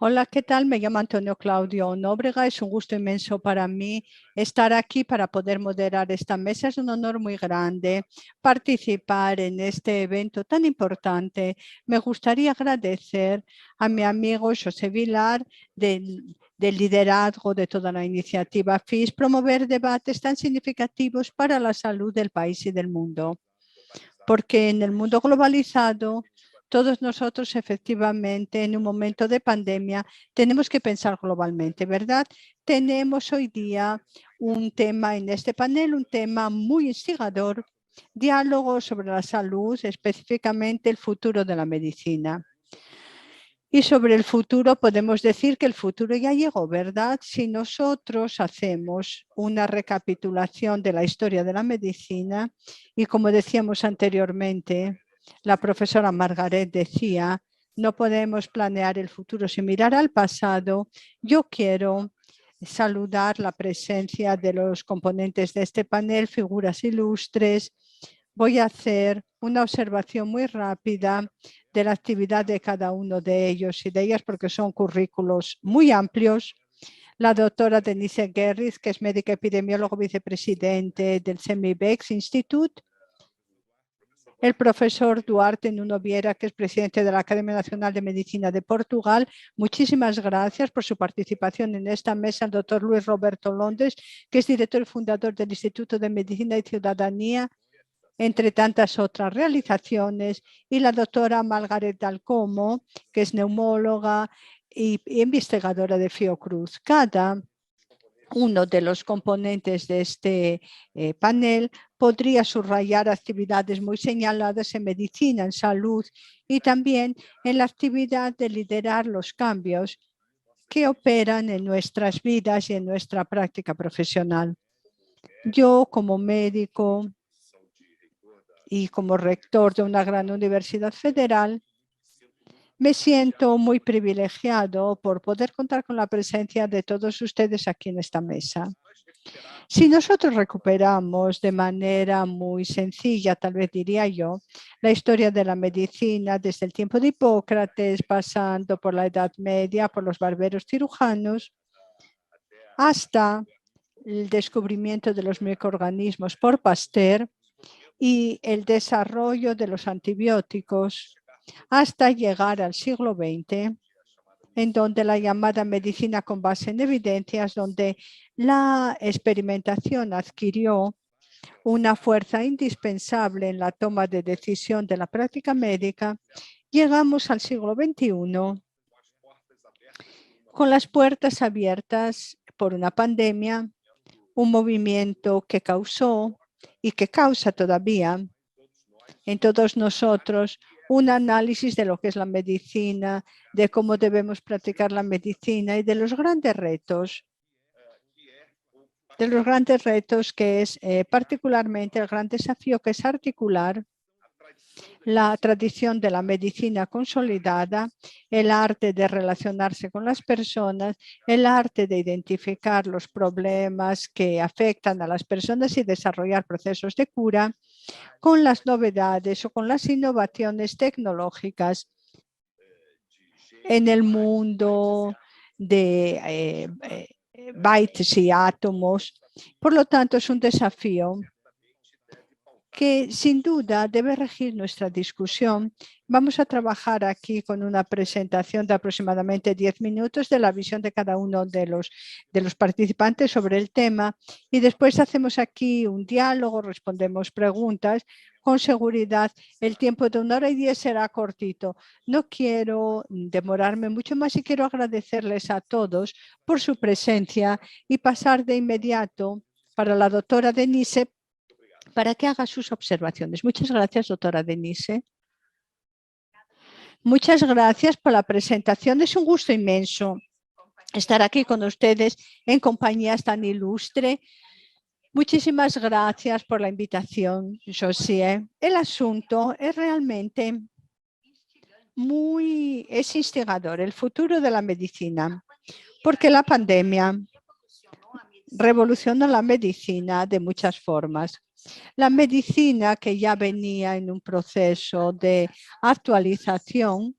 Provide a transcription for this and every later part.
Hola, ¿qué tal? Me llamo Antonio Claudio Nóbrega. Es un gusto inmenso para mí estar aquí para poder moderar esta mesa. Es un honor muy grande participar en este evento tan importante. Me gustaría agradecer a mi amigo José Vilar del liderazgo de toda la iniciativa FIS, promover debates tan significativos para la salud del país y del mundo. Porque en el mundo globalizado, todos nosotros efectivamente en un momento de pandemia tenemos que pensar globalmente, ¿verdad? Tenemos hoy día un tema en este panel, un tema muy instigador, diálogo sobre la salud, específicamente el futuro de la medicina. Y sobre el futuro podemos decir que el futuro ya llegó, ¿verdad? Si nosotros hacemos una recapitulación de la historia de la medicina y como decíamos anteriormente, la profesora Margaret decía, no podemos planear el futuro sin mirar al pasado. Yo quiero saludar la presencia de los componentes de este panel, figuras ilustres. Voy a hacer una observación muy rápida de la actividad de cada uno de ellos y de ellas porque son currículos muy amplios. La doctora Denise Gerris, que es médica epidemiólogo vicepresidente del CEMIBEX Institute. El profesor Duarte Nuno Vieira, que es presidente de la Academia Nacional de Medicina de Portugal. Muchísimas gracias por su participación en esta mesa. El doctor Luis Roberto Londres, que es director y fundador del Instituto de Medicina y Ciudadanía, entre tantas otras realizaciones, y la doctora Margaret Dalcomo, que es neumóloga y investigadora de Fiocruz. Cada uno de los componentes de este panel podría subrayar actividades muy señaladas en medicina, en salud y también en la actividad de liderar los cambios que operan en nuestras vidas y en nuestra práctica profesional. Yo, como médico y como rector de una gran universidad federal, me siento muy privilegiado por poder contar con la presencia de todos ustedes aquí en esta mesa. Si nosotros recuperamos de manera muy sencilla, tal vez diría yo, la historia de la medicina desde el tiempo de Hipócrates, pasando por la Edad Media, por los barberos cirujanos, hasta el descubrimiento de los microorganismos por Pasteur y el desarrollo de los antibióticos, hasta llegar al siglo XX, en donde la llamada medicina con base en evidencias, donde la experimentación adquirió una fuerza indispensable en la toma de decisión de la práctica médica, llegamos al siglo XXI con las puertas abiertas por una pandemia, un movimiento que causó y que causa todavía en todos nosotros un análisis de lo que es la medicina, de cómo debemos practicar la medicina y de los grandes retos. Que es particularmente el gran desafío que es articular la tradición de la medicina consolidada, el arte de relacionarse con las personas, el arte de identificar los problemas que afectan a las personas y desarrollar procesos de cura, con las novedades o con las innovaciones tecnológicas en el mundo de bytes y átomos. Por lo tanto, es un desafío que sin duda debe regir nuestra discusión. Vamos a trabajar aquí con una presentación de aproximadamente 10 minutos de la visión de cada uno de los participantes sobre el tema y después hacemos aquí un diálogo, respondemos preguntas. Con seguridad, el tiempo de 1 hora y 10 será cortito. No quiero demorarme mucho más y quiero agradecerles a todos por su presencia y pasar de inmediato para la doctora Denise para que haga sus observaciones. Muchas gracias, doctora Denise. Muchas gracias por la presentación. Es un gusto inmenso estar aquí con ustedes en compañía tan ilustre. Muchísimas gracias por la invitación, José. El asunto es realmente es instigador, el futuro de la medicina, porque la pandemia revoluciona la medicina de muchas formas. La medicina, que ya venía en un proceso de actualización,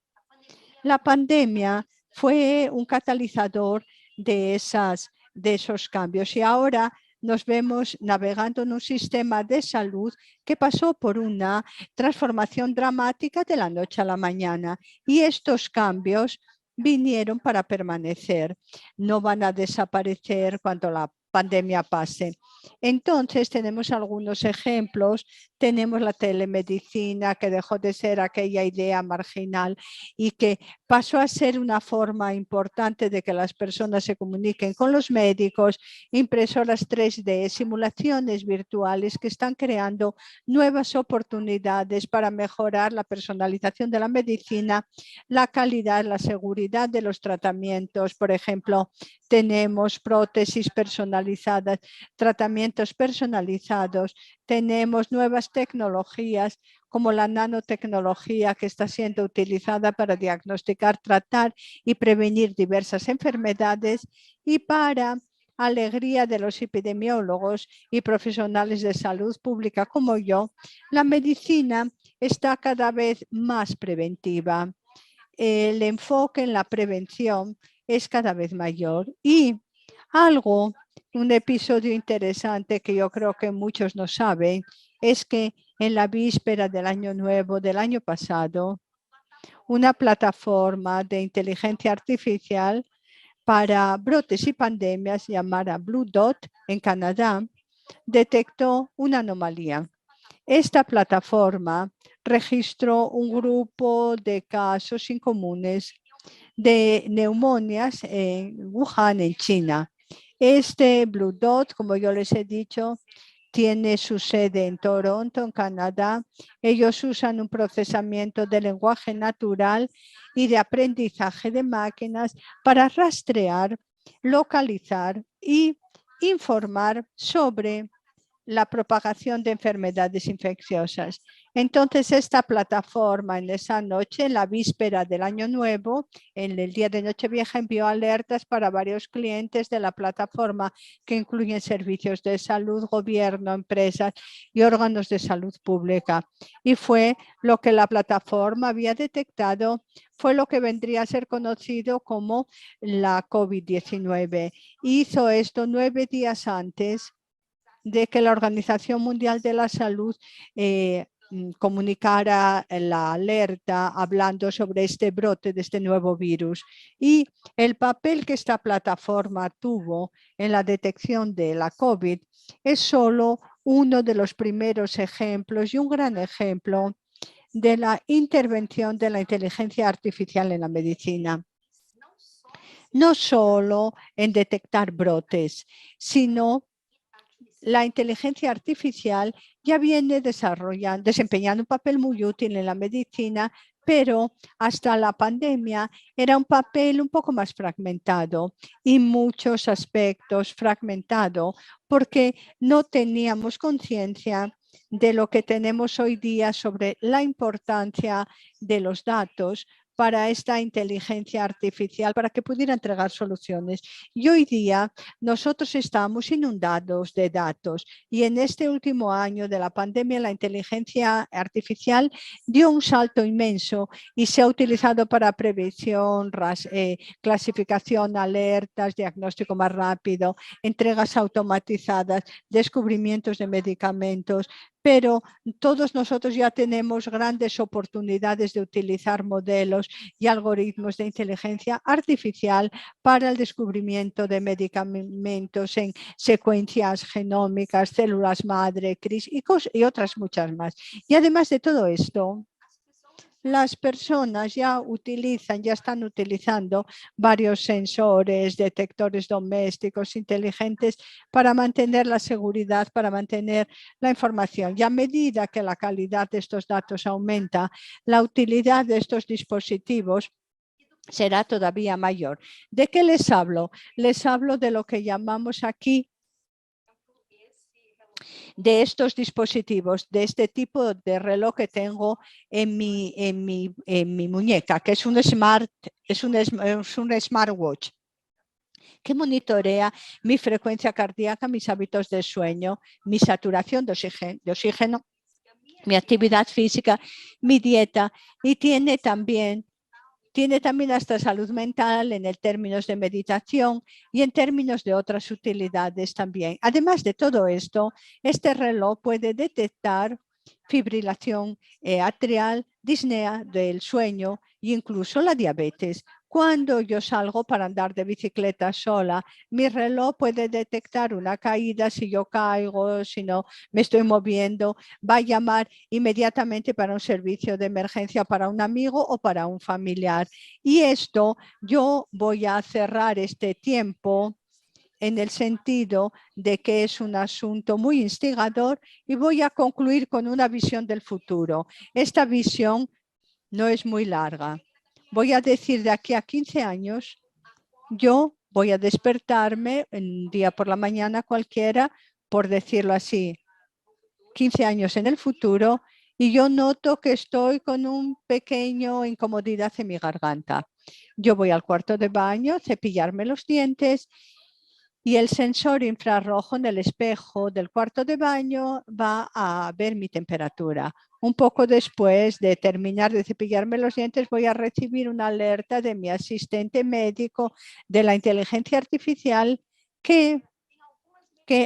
la pandemia fue un catalizador de esos cambios. Y ahora nos vemos navegando en un sistema de salud que pasó por una transformación dramática de la noche a la mañana. Y estos cambios vinieron para permanecer. No van a desaparecer cuando la pandemia pase. Entonces tenemos algunos ejemplos. Tenemos la telemedicina, que dejó de ser aquella idea marginal y que pasó a ser una forma importante de que las personas se comuniquen con los médicos, impresoras 3D, simulaciones virtuales que están creando nuevas oportunidades para mejorar la personalización de la medicina, la calidad, la seguridad de los tratamientos. Por ejemplo, tenemos prótesis personalizadas, tratamientos personalizados, tenemos nuevas tecnologías como la nanotecnología que está siendo utilizada para diagnosticar, tratar y prevenir diversas enfermedades, y para alegría de los epidemiólogos y profesionales de salud pública como yo, la medicina está cada vez más preventiva. El enfoque en la prevención es cada vez mayor. Y un episodio interesante que yo creo que muchos no saben, es que en la víspera del Año Nuevo del año pasado, una plataforma de inteligencia artificial para brotes y pandemias llamada Blue Dot en Canadá detectó una anomalía. Esta plataforma registró un grupo de casos incomunes de neumonias en Wuhan, en China. Este Blue Dot, como yo les he dicho, tiene su sede en Toronto, en Canadá. Ellos usan un procesamiento de lenguaje natural y de aprendizaje de máquinas para rastrear, localizar y informar sobre la propagación de enfermedades infecciosas. Entonces, esta plataforma en esa noche, en la víspera del Año Nuevo, en el día de Nochevieja, envió alertas para varios clientes de la plataforma que incluyen servicios de salud, gobierno, empresas y órganos de salud pública. Y fue lo que la plataforma había detectado, fue lo que vendría a ser conocido como la COVID-19. Hizo esto 9 días antes de que la Organización Mundial de la Salud comunicara la alerta hablando sobre este brote de este nuevo virus. Y el papel que esta plataforma tuvo en la detección de la COVID es solo uno de los primeros ejemplos y un gran ejemplo de la intervención de la inteligencia artificial en la medicina. No solo en detectar brotes, sino la inteligencia artificial ya viene desempeñando un papel muy útil en la medicina, pero hasta la pandemia era un papel un poco más fragmentado y muchos aspectos fragmentado porque no teníamos conciencia de lo que tenemos hoy día sobre la importancia de los datos para esta inteligencia artificial, para que pudiera entregar soluciones. Y hoy día nosotros estamos inundados de datos y en este último año de la pandemia la inteligencia artificial dio un salto inmenso y se ha utilizado para prevención, clasificación, alertas, diagnóstico más rápido, entregas automatizadas, descubrimientos de medicamentos, pero todos nosotros ya tenemos grandes oportunidades de utilizar modelos y algoritmos de inteligencia artificial para el descubrimiento de medicamentos en secuencias genómicas, células madre, CRIS y otras muchas más. Y además de todo esto, las personas ya están utilizando varios sensores, detectores domésticos inteligentes para mantener la seguridad, para mantener la información. Y a medida que la calidad de estos datos aumenta, la utilidad de estos dispositivos será todavía mayor. ¿De qué les hablo? Les hablo de lo que llamamos aquí de estos dispositivos, de este tipo de reloj que tengo en mi muñeca, que es un smartwatch, que monitorea mi frecuencia cardíaca, mis hábitos de sueño, mi saturación de oxígeno, mi actividad física, mi dieta, y tiene también Tiene también hasta salud mental en el términos de meditación y en términos de otras utilidades también. Además de todo esto, este reloj puede detectar fibrilación atrial, disnea del sueño e incluso la diabetes. Cuando yo salgo para andar de bicicleta sola, mi reloj puede detectar una caída, si yo caigo, si no me estoy moviendo, va a llamar inmediatamente para un servicio de emergencia para un amigo o para un familiar. Y esto yo voy a cerrar este tiempo en el sentido de que es un asunto muy instigador y voy a concluir con una visión del futuro. Esta visión no es muy larga. Voy a decir de aquí a 15 años, yo voy a despertarme un día por la mañana cualquiera, por decirlo así, 15 años en el futuro, y yo noto que estoy con un pequeño incomodidad en mi garganta. Yo voy al cuarto de baño, cepillarme los dientes y el sensor infrarrojo en el espejo del cuarto de baño va a ver mi temperatura. Un poco después de terminar de cepillarme los dientes, voy a recibir una alerta de mi asistente médico de la inteligencia artificial que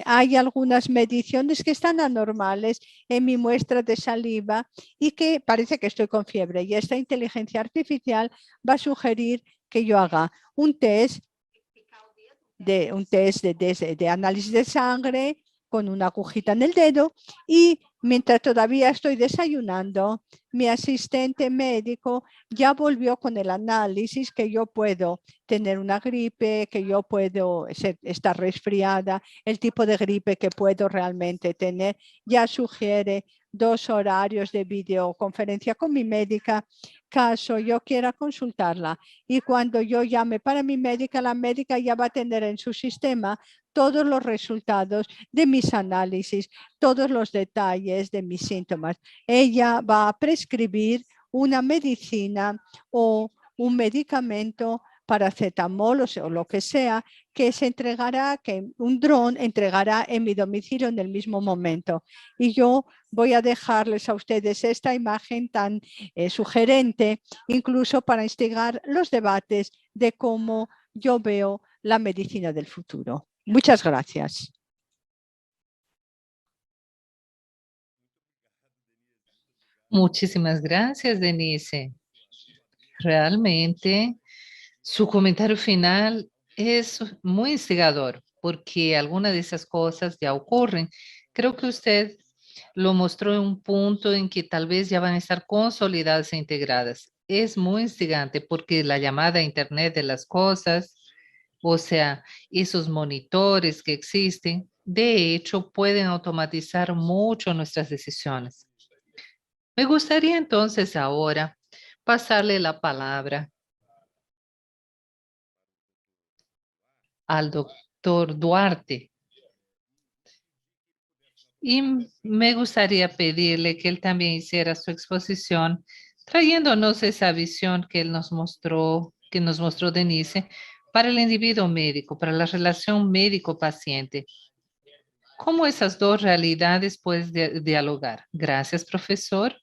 hay algunas mediciones que están anormales en mi muestra de saliva y que parece que estoy con fiebre. Y esta inteligencia artificial va a sugerir que yo haga un test de análisis de sangre con una agujita en el dedo y mientras todavía estoy desayunando, mi asistente médico ya volvió con el análisis que yo puedo tener una gripe, que yo puedo estar resfriada, el tipo de gripe que puedo realmente tener, ya sugiere 2 horarios de videoconferencia con mi médica, caso yo quiera consultarla. Y cuando yo llame para mi médica, la médica ya va a tener en su sistema todos los resultados de mis análisis, todos los detalles de mis síntomas. Ella va a prescribir una medicina o un medicamento, paracetamol o lo que sea, que se entregará, que un dron entregará en mi domicilio en el mismo momento. Y yo voy a dejarles a ustedes esta imagen tan sugerente, incluso para instigar los debates de cómo yo veo la medicina del futuro. Muchas gracias. Muchísimas gracias, Denise. Realmente, su comentario final es muy instigador, porque algunas de esas cosas ya ocurren. Creo que usted lo mostró en un punto en que tal vez ya van a estar consolidadas e integradas. Es muy instigante porque la llamada Internet de las cosas, o sea, esos monitores que existen, de hecho, pueden automatizar mucho nuestras decisiones. Me gustaría entonces ahora pasarle la palabra al doctor Duarte y me gustaría pedirle que él también hiciera su exposición trayéndonos esa visión que él nos mostró, que nos mostró Denise, para el individuo médico, para la relación médico-paciente. ¿Cómo esas dos realidades pueden dialogar? Gracias, profesor.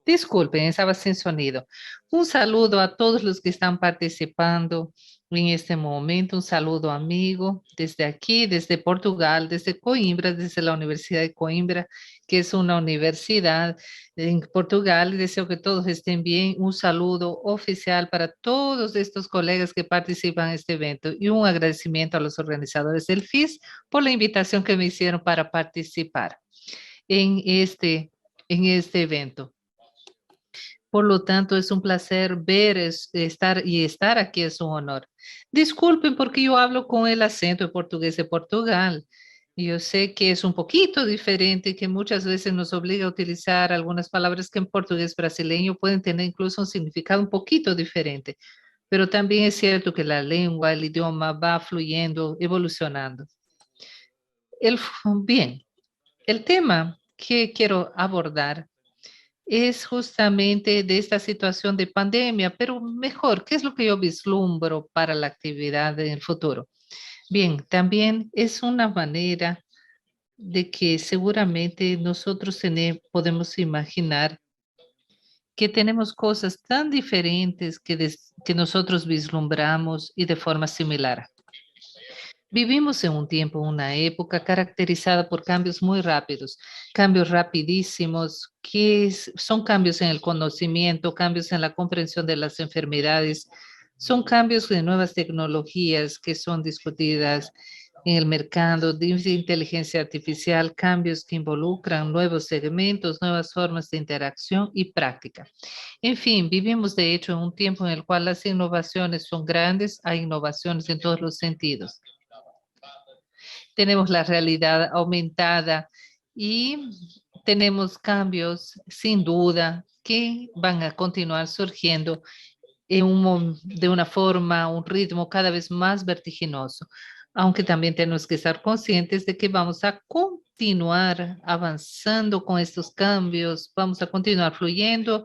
Disculpen, estaba sin sonido. Un saludo a todos los que están participando en este momento. Un saludo amigo desde aquí, desde Portugal, desde Coimbra, desde la Universidad de Coimbra, que es una universidad en Portugal. Deseo que todos estén bien. Un saludo oficial para todos estos colegas que participan en este evento y un agradecimiento a los organizadores del FIS por la invitación que me hicieron para participar en este evento. Por lo tanto, es un placer ver, estar aquí es un honor. Disculpen porque yo hablo con el acento de portugués de Portugal. Yo sé que es un poquito diferente, que muchas veces nos obliga a utilizar algunas palabras que en portugués brasileño pueden tener incluso un significado un poquito diferente. Pero también es cierto que la lengua, el idioma va fluyendo, evolucionando. El, bien, el tema que quiero abordar es justamente de esta situación de pandemia, pero mejor, ¿qué es lo que yo vislumbro para la actividad en el futuro? Bien, también es una manera de que seguramente nosotros podemos imaginar que tenemos cosas tan diferentes que nosotros vislumbramos y de forma similar. Vivimos en un tiempo, una época caracterizada por cambios muy rápidos, cambios rapidísimos, son cambios en el conocimiento, cambios en la comprensión de las enfermedades, son cambios de nuevas tecnologías que son discutidas en el mercado de inteligencia artificial, cambios que involucran nuevos segmentos, nuevas formas de interacción y práctica. En fin, vivimos de hecho en un tiempo en el cual las innovaciones son grandes, hay innovaciones en todos los sentidos. Tenemos la realidad aumentada y tenemos cambios sin duda que van a continuar surgiendo de una forma, un ritmo cada vez más vertiginoso, aunque también tenemos que estar conscientes de que vamos a continuar avanzando con estos cambios, vamos a continuar fluyendo.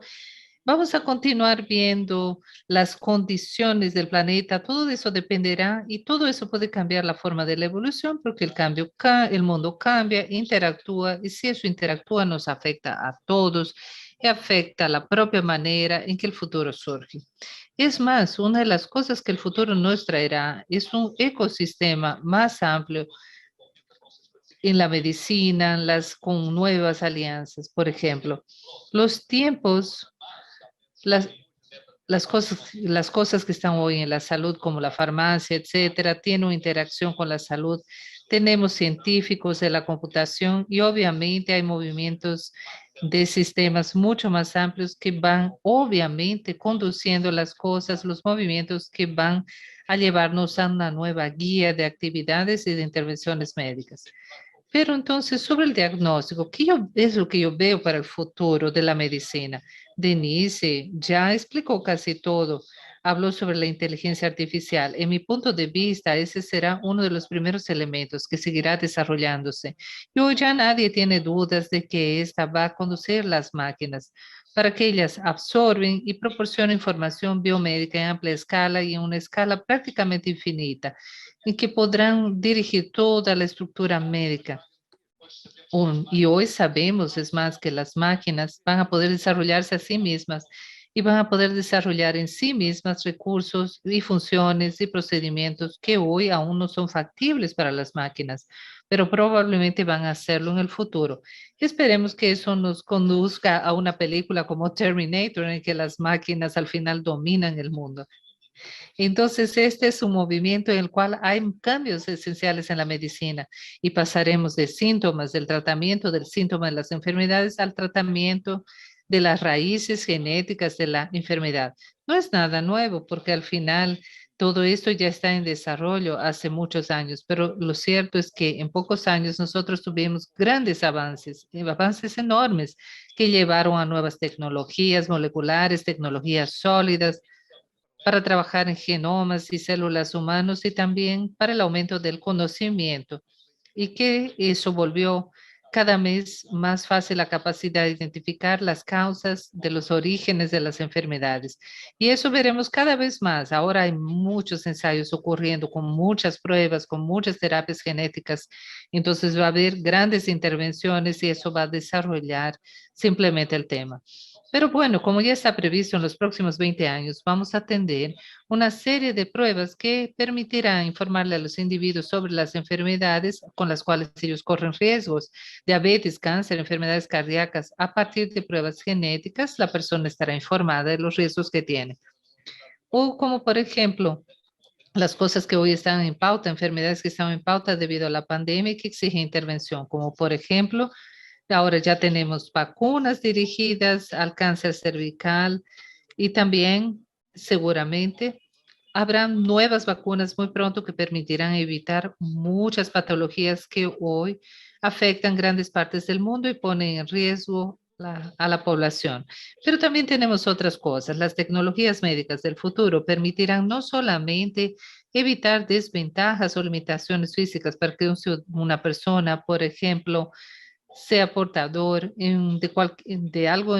Vamos a continuar viendo las condiciones del planeta, todo eso dependerá y todo eso puede cambiar la forma de la evolución porque el mundo cambia, interactúa y si eso interactúa nos afecta a todos y afecta la propia manera en que el futuro surge. Es más, una de las cosas que el futuro nos traerá es un ecosistema más amplio en la medicina, con nuevas alianzas, por ejemplo. Los tiempos las, las cosas que están hoy en la salud, como la farmacia, etcétera, tienen una interacción con la salud. Tenemos científicos de la computación y obviamente hay movimientos de sistemas mucho más amplios que van obviamente conduciendo las cosas, los movimientos que van a llevarnos a una nueva guía de actividades y de intervenciones médicas. Pero entonces, sobre el diagnóstico, es lo que yo veo para el futuro de la medicina? Denise ya explicó casi todo. Habló sobre la inteligencia artificial. En mi punto de vista, ese será uno de los primeros elementos que seguirá desarrollándose. Y hoy ya nadie tiene dudas de que esta va a conducir las máquinas para que ellas absorben y proporcionen información biomédica en amplia escala y en una escala prácticamente infinita y que podrán dirigir toda la estructura médica. Y hoy sabemos, es más, que las máquinas van a poder desarrollarse a sí mismas y van a poder desarrollar en sí mismas recursos y funciones y procedimientos que hoy aún no son factibles para las máquinas, pero probablemente van a hacerlo en el futuro. Esperemos que eso nos conduzca a una película como Terminator, en que las máquinas al final dominan el mundo. Entonces, este es un movimiento en el cual hay cambios esenciales en la medicina y pasaremos de síntomas, del tratamiento del síntoma de las enfermedades al tratamiento de las raíces genéticas de la enfermedad. No es nada nuevo porque al final todo esto ya está en desarrollo hace muchos años, pero lo cierto es que en pocos años nosotros tuvimos grandes avances, avances enormes que llevaron a nuevas tecnologías moleculares, tecnologías sólidas, para trabajar en genomas y células humanos y también para el aumento del conocimiento y que eso volvió cada vez más fácil la capacidad de identificar las causas de los orígenes de las enfermedades. Y eso veremos cada vez más. Ahora hay muchos ensayos ocurriendo con muchas pruebas, con muchas terapias genéticas. Entonces va a haber grandes intervenciones y eso va a desarrollar simplemente el tema. Pero bueno, como ya está previsto en los próximos 20 años, vamos a atender una serie de pruebas que permitirán informarle a los individuos sobre las enfermedades con las cuales ellos corren riesgos, diabetes, cáncer, enfermedades cardíacas. A partir de pruebas genéticas, la persona estará informada de los riesgos que tiene. O como por ejemplo, las cosas que hoy están en pauta, enfermedades que están en pauta debido a la pandemia y que exigen intervención, como por ejemplo, ahora ya tenemos vacunas dirigidas al cáncer cervical y también seguramente habrán nuevas vacunas muy pronto que permitirán evitar muchas patologías que hoy afectan grandes partes del mundo y ponen en riesgo a la población. Pero también tenemos otras cosas. Las tecnologías médicas del futuro permitirán no solamente evitar desventajas o limitaciones físicas para que una persona, por ejemplo, sea portador de algo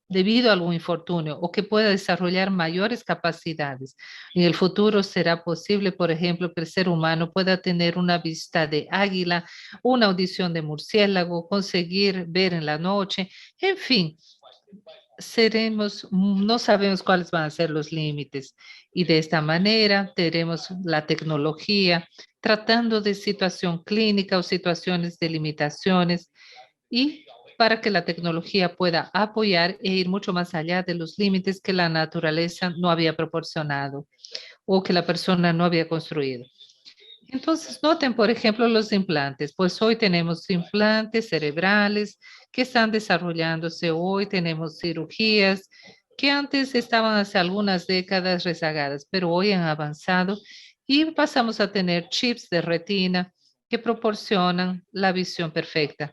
debido a algún infortunio o que pueda desarrollar mayores capacidades. En el futuro será posible, por ejemplo, que el ser humano pueda tener una vista de águila, una audición de murciélago, conseguir ver en la noche, en fin. No sabemos cuáles van a ser los límites y de esta manera tendremos la tecnología tratando de situación clínica o situaciones de limitaciones y para que la tecnología pueda apoyar e ir mucho más allá de los límites que la naturaleza no había proporcionado o que la persona no había construido. Entonces, noten, por ejemplo, los implantes. Pues hoy tenemos implantes cerebrales que están desarrollándose. Hoy tenemos cirugías que antes estaban hace algunas décadas rezagadas, pero hoy han avanzado y pasamos a tener chips de retina que proporcionan la visión perfecta.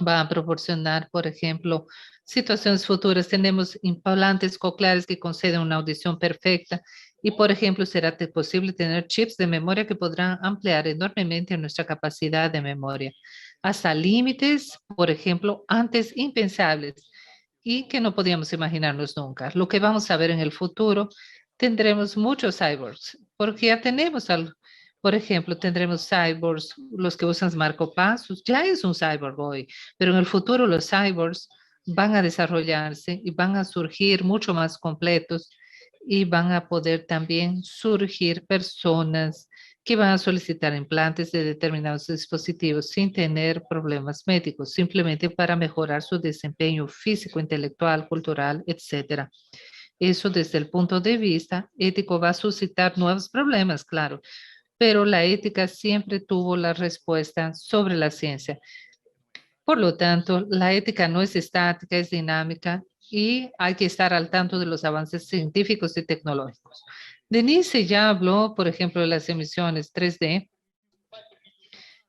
Va a proporcionar, por ejemplo, situaciones futuras. Tenemos implantes cocleares que conceden una audición perfecta y, por ejemplo, será posible tener chips de memoria que podrán ampliar enormemente nuestra capacidad de memoria hasta límites, por ejemplo, antes impensables y que no podíamos imaginarnos nunca. Lo que vamos a ver en el futuro, tendremos muchos cyborgs, porque ya tenemos por ejemplo, tendremos cyborgs, los que usan marcapasos, ya es un cyborg hoy, pero en el futuro los cyborgs van a desarrollarse y van a surgir mucho más completos y van a poder también surgir personas que van a solicitar implantes de determinados dispositivos sin tener problemas médicos, simplemente para mejorar su desempeño físico, intelectual, cultural, etcétera. Eso desde el punto de vista ético va a suscitar nuevos problemas, claro, pero la ética siempre tuvo la respuesta sobre la ciencia. Por lo tanto, la ética no es estática, es dinámica y hay que estar al tanto de los avances científicos y tecnológicos. Denise ya habló, por ejemplo, de las emisiones 3D,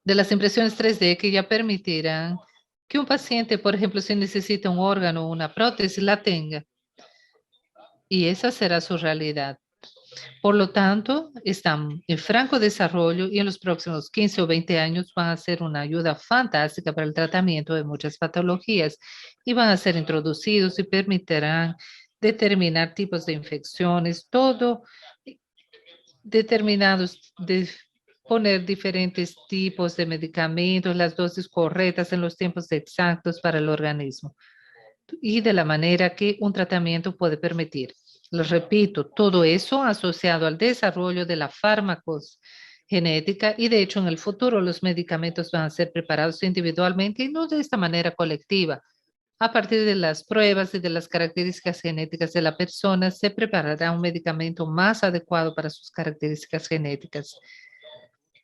de las impresiones 3D que ya permitirán que un paciente, por ejemplo, si necesita un órgano o una prótesis, la tenga. Y esa será su realidad. Por lo tanto, están en franco desarrollo y en los próximos 15 o 20 años van a ser una ayuda fantástica para el tratamiento de muchas patologías y van a ser introducidos y permitirán determinar tipos de infecciones, todo determinados de poner diferentes tipos de medicamentos, las dosis correctas en los tiempos exactos para el organismo y de la manera que un tratamiento puede permitir. Les repito, todo eso asociado al desarrollo de la fármacos genética y de hecho en el futuro los medicamentos van a ser preparados individualmente y no de esta manera colectiva. A partir de las pruebas y de las características genéticas de la persona, se preparará un medicamento más adecuado para sus características genéticas.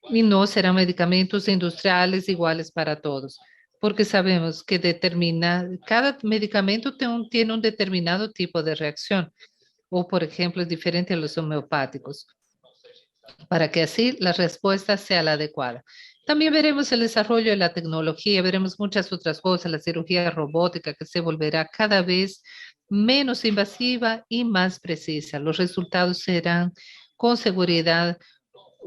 Y no serán medicamentos industriales iguales para todos, porque sabemos que cada medicamento tiene un determinado tipo de reacción, o por ejemplo es diferente a los homeopáticos, para que así la respuesta sea la adecuada. También veremos el desarrollo de la tecnología, veremos muchas otras cosas, la cirugía robótica que se volverá cada vez menos invasiva y más precisa. Los resultados serán con seguridad,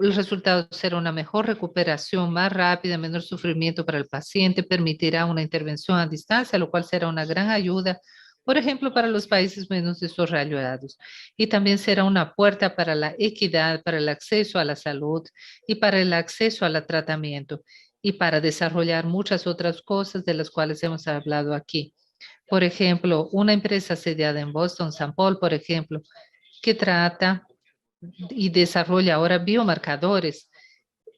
el resultado será una mejor recuperación, más rápida, menor sufrimiento para el paciente, permitirá una intervención a distancia, lo cual será una gran ayuda, por ejemplo, para los países menos desarrollados. Y también será una puerta para la equidad, para el acceso a la salud y para el acceso al tratamiento y para desarrollar muchas otras cosas de las cuales hemos hablado aquí. Por ejemplo, una empresa sediada en Boston, St. Paul, por ejemplo, que trata y desarrolla ahora biomarcadores.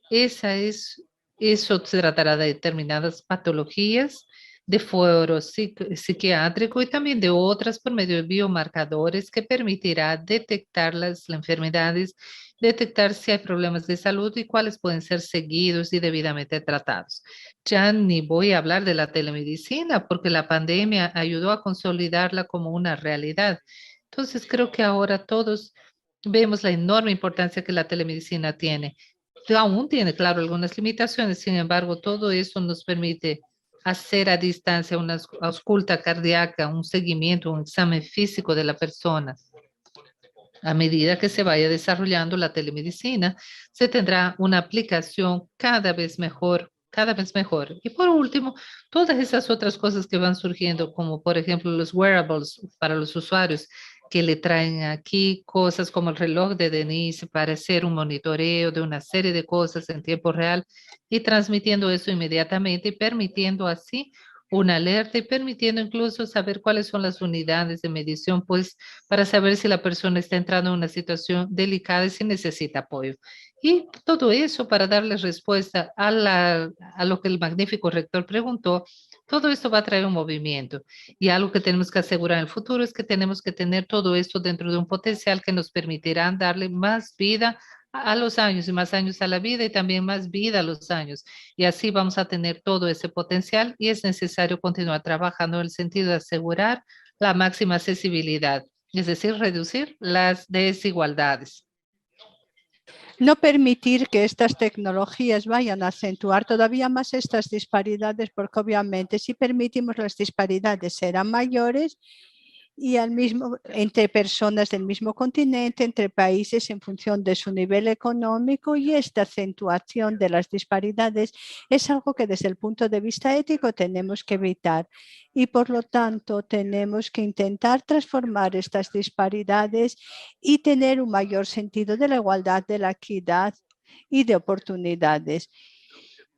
Eso se tratará de determinadas patologías de foro psiquiátrico y también de otras por medio de biomarcadores que permitirá detectar las enfermedades, detectar si hay problemas de salud y cuáles pueden ser seguidos y debidamente tratados. Ya ni voy a hablar de la telemedicina porque la pandemia ayudó a consolidarla como una realidad. Entonces creo que ahora todos vemos la enorme importancia que la telemedicina tiene. Aún tiene, claro, algunas limitaciones, sin embargo, todo eso nos permite hacer a distancia una ausculta cardíaca, un seguimiento, un examen físico de la persona. A medida que se vaya desarrollando la telemedicina, se tendrá una aplicación cada vez mejor, cada vez mejor. Y por último, todas esas otras cosas que van surgiendo, como por ejemplo los wearables para los usuarios, que le traen aquí cosas como el reloj de Denise para hacer un monitoreo de una serie de cosas en tiempo real y transmitiendo eso inmediatamente y permitiendo así una alerta y permitiendo incluso saber cuáles son las unidades de medición, pues para saber si la persona está entrando en una situación delicada y si necesita apoyo. Y todo eso para darle respuesta a lo que el magnífico rector preguntó. Todo esto va a traer un movimiento y algo que tenemos que asegurar en el futuro es que tenemos que tener todo esto dentro de un potencial que nos permitirá darle más vida a los años y más años a la vida y también más vida a los años. Y así vamos a tener todo ese potencial y es necesario continuar trabajando en el sentido de asegurar la máxima accesibilidad, es decir, reducir las desigualdades. No permitir que estas tecnologías vayan a acentuar todavía más estas disparidades, porque obviamente si permitimos las disparidades serán mayores y entre personas del mismo continente, entre países en función de su nivel económico, y esta acentuación de las disparidades es algo que desde el punto de vista ético tenemos que evitar y por lo tanto tenemos que intentar transformar estas disparidades y tener un mayor sentido de la igualdad, de la equidad y de oportunidades.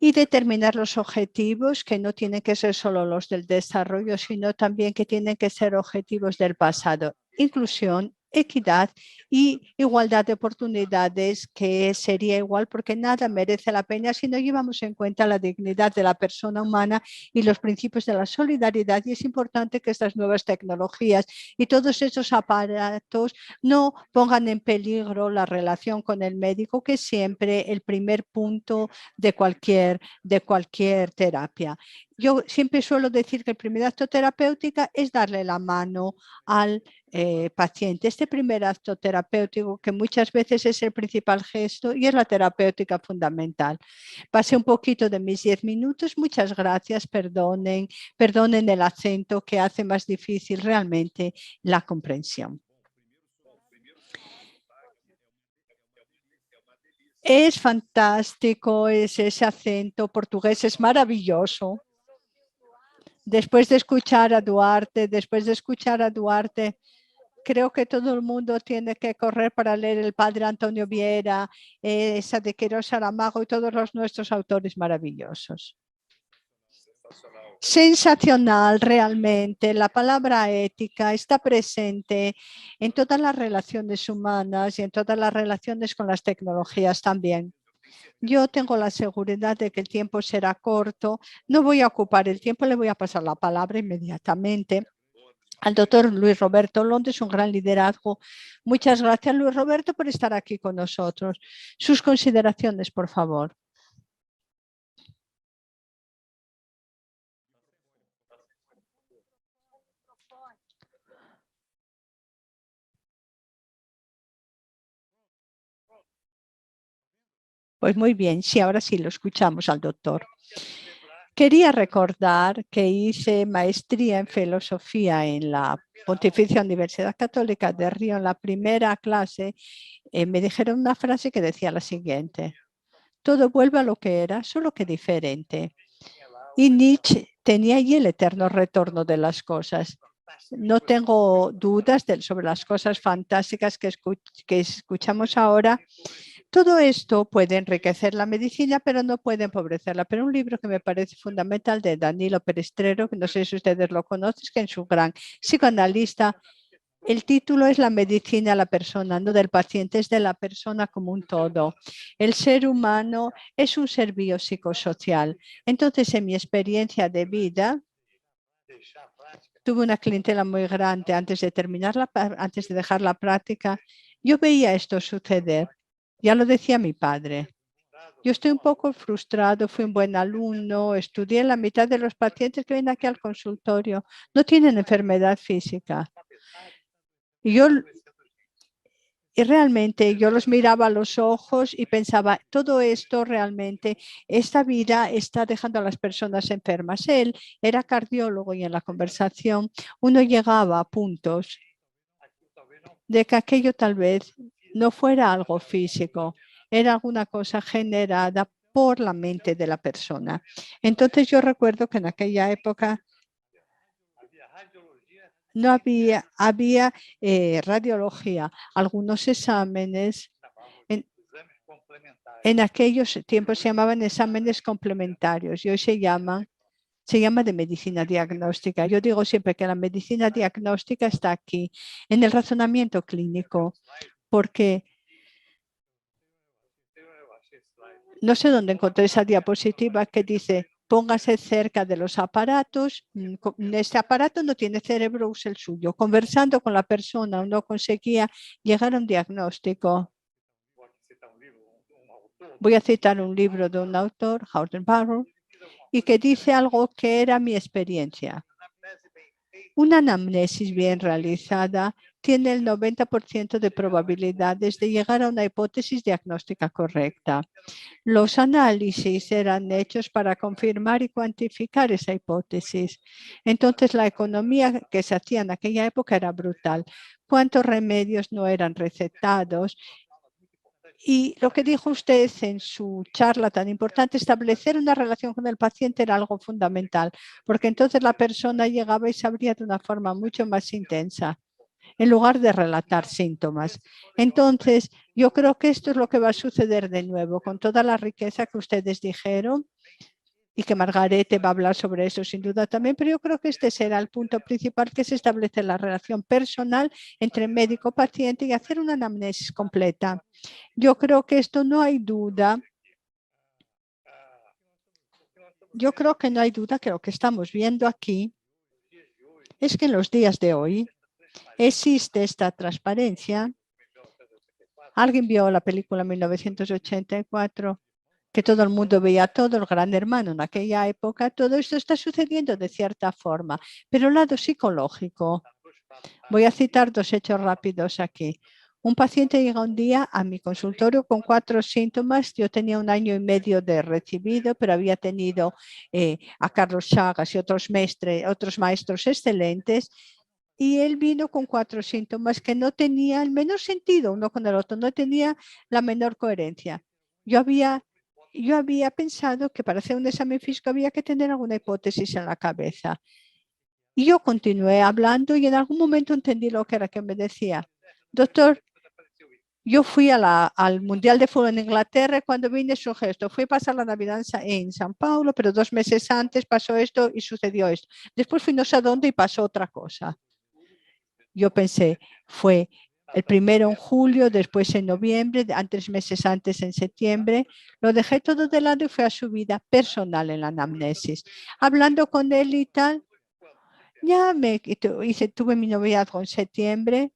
Y determinar los objetivos que no tienen que ser solo los del desarrollo, sino también que tienen que ser objetivos del pasado. Inclusión, equidad y igualdad de oportunidades, que sería igual porque nada merece la pena si no llevamos en cuenta la dignidad de la persona humana y los principios de la solidaridad. Y es importante que estas nuevas tecnologías y todos esos aparatos no pongan en peligro la relación con el médico, que es siempre el primer punto de cualquier terapia. Yo siempre suelo decir que el primer acto terapéutico es darle la mano al paciente. Este primer acto terapéutico, que muchas veces es el principal gesto y es la terapéutica fundamental. Pasé un poquito de mis 10 minutos. Muchas gracias. Perdonen el acento que hace más difícil realmente la comprensión. Es fantástico, ese acento portugués es maravilloso. Después de escuchar a Duarte, creo que todo el mundo tiene que correr para leer el padre Antonio Vieira, esa de Queiroz Saramago y todos los nuestros autores maravillosos. Sensacional, realmente. La palabra ética está presente en todas las relaciones humanas y en todas las relaciones con las tecnologías también. Yo tengo la seguridad de que el tiempo será corto. No voy a ocupar el tiempo, le voy a pasar la palabra inmediatamente al doctor Luis Roberto Londres, un gran liderazgo. Muchas gracias, Luis Roberto, por estar aquí con nosotros. Sus consideraciones, por favor. Pues muy bien, sí, ahora sí lo escuchamos al doctor. Quería recordar que hice maestría en filosofía en la Pontificia Universidad Católica de Río. En la primera clase me dijeron una frase que decía la siguiente: todo vuelve a lo que era, solo que diferente. Y Nietzsche tenía allí el eterno retorno de las cosas. No tengo dudas sobre las cosas fantásticas que escuchamos ahora. Todo esto puede enriquecer la medicina, pero no puede empobrecerla. Pero un libro que me parece fundamental, de Danilo Perestrero, que no sé si ustedes lo conocen, que es un gran psicoanalista. El título es La medicina a la persona, no del paciente, es de la persona como un todo. El ser humano es un ser biopsicosocial. Entonces, en mi experiencia de vida, tuve una clientela muy grande antes de dejar la práctica. Yo veía esto suceder. Ya lo decía mi padre. Yo estoy un poco frustrado, fui un buen alumno, estudié. La mitad de los pacientes que vienen aquí al consultorio no tienen enfermedad física. Y realmente yo los miraba a los ojos y pensaba, todo esto realmente, esta vida está dejando a las personas enfermas. Él era cardiólogo y en la conversación uno llegaba a puntos de que aquello tal vez no fuera algo físico, era alguna cosa generada por la mente de la persona. Entonces yo recuerdo que en aquella época no había radiología, algunos exámenes. En aquellos tiempos se llamaban exámenes complementarios y hoy se llama de medicina diagnóstica. Yo digo siempre que la medicina diagnóstica está aquí, en el razonamiento clínico, porque no sé dónde encontré esa diapositiva que dice: póngase cerca de los aparatos. Este aparato no tiene cerebro, use el suyo. Conversando con la persona, uno conseguía llegar a un diagnóstico. Voy a citar un libro de un autor, Howard Barrow, y que dice algo que era mi experiencia. Una anamnesis bien realizada tiene el 90% de probabilidades de llegar a una hipótesis diagnóstica correcta. Los análisis eran hechos para confirmar y cuantificar esa hipótesis. Entonces, la economía que se hacía en aquella época era brutal. ¿Cuántos remedios no eran recetados? Y lo que dijo usted en su charla tan importante, establecer una relación con el paciente era algo fundamental, porque entonces la persona llegaba y sabría de una forma mucho más intensa, en lugar de relatar síntomas. Entonces, yo creo que esto es lo que va a suceder de nuevo, con toda la riqueza que ustedes dijeron, y que Margarete va a hablar sobre eso sin duda también, pero yo creo que este será el punto principal, que es establecer la relación personal entre médico-paciente y hacer una anamnesis completa. Yo creo que esto no hay duda. Yo creo que no hay duda que lo que estamos viendo aquí es que en los días de hoy existe esta transparencia. ¿Alguien vio la película 1984? Que todo el mundo veía todo, el Gran Hermano en aquella época. Todo esto está sucediendo de cierta forma, pero el lado psicológico. Voy a citar dos hechos rápidos aquí. Un paciente llega un día a mi consultorio con 4 síntomas. Yo tenía 1 año y medio de recibido, pero había tenido a Carlos Chagas y otros maestros excelentes. Y él vino con 4 síntomas que no tenían el menor sentido uno con el otro, no tenía la menor coherencia. Yo había pensado que para hacer un examen físico había que tener alguna hipótesis en la cabeza. Y yo continué hablando y en algún momento entendí lo que era que me decía: doctor, yo fui al Mundial de Fútbol en Inglaterra y cuando vine su gesto, fui a pasar la Navidad en San Paulo, pero 2 meses antes pasó esto y sucedió esto. Después fui no sé a dónde y pasó otra cosa. Yo pensé, fue el primero en julio, después en noviembre, 3 meses antes en septiembre. Lo dejé todo de lado y fui a su vida personal en la anamnesis. Hablando con él y tal, tuve mi noviazgo en septiembre.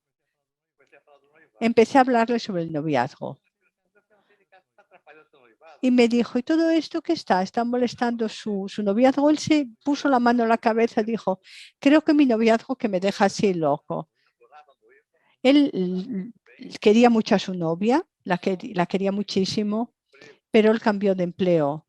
Empecé a hablarle sobre el noviazgo. Y me dijo: ¿y todo esto qué está? ¿Está molestando su noviazgo? Él se puso la mano en la cabeza y dijo: creo que mi noviazgo que me deja así loco. Él quería mucho a su novia, la quería muchísimo, pero él cambió de empleo.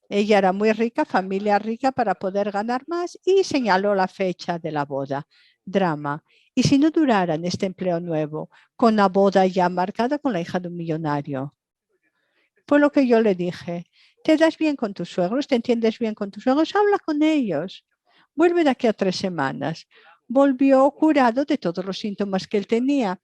Ella era muy rica, familia rica, para poder ganar más, y señaló la fecha de la boda. Drama. Y si no durara en este empleo nuevo, con la boda ya marcada con la hija de un millonario. Fue lo que yo le dije: ¿te das bien con tus suegros? ¿Te entiendes bien con tus suegros? Habla con ellos. Vuelve de aquí a 3 semanas. Volvió curado de todos los síntomas que él tenía.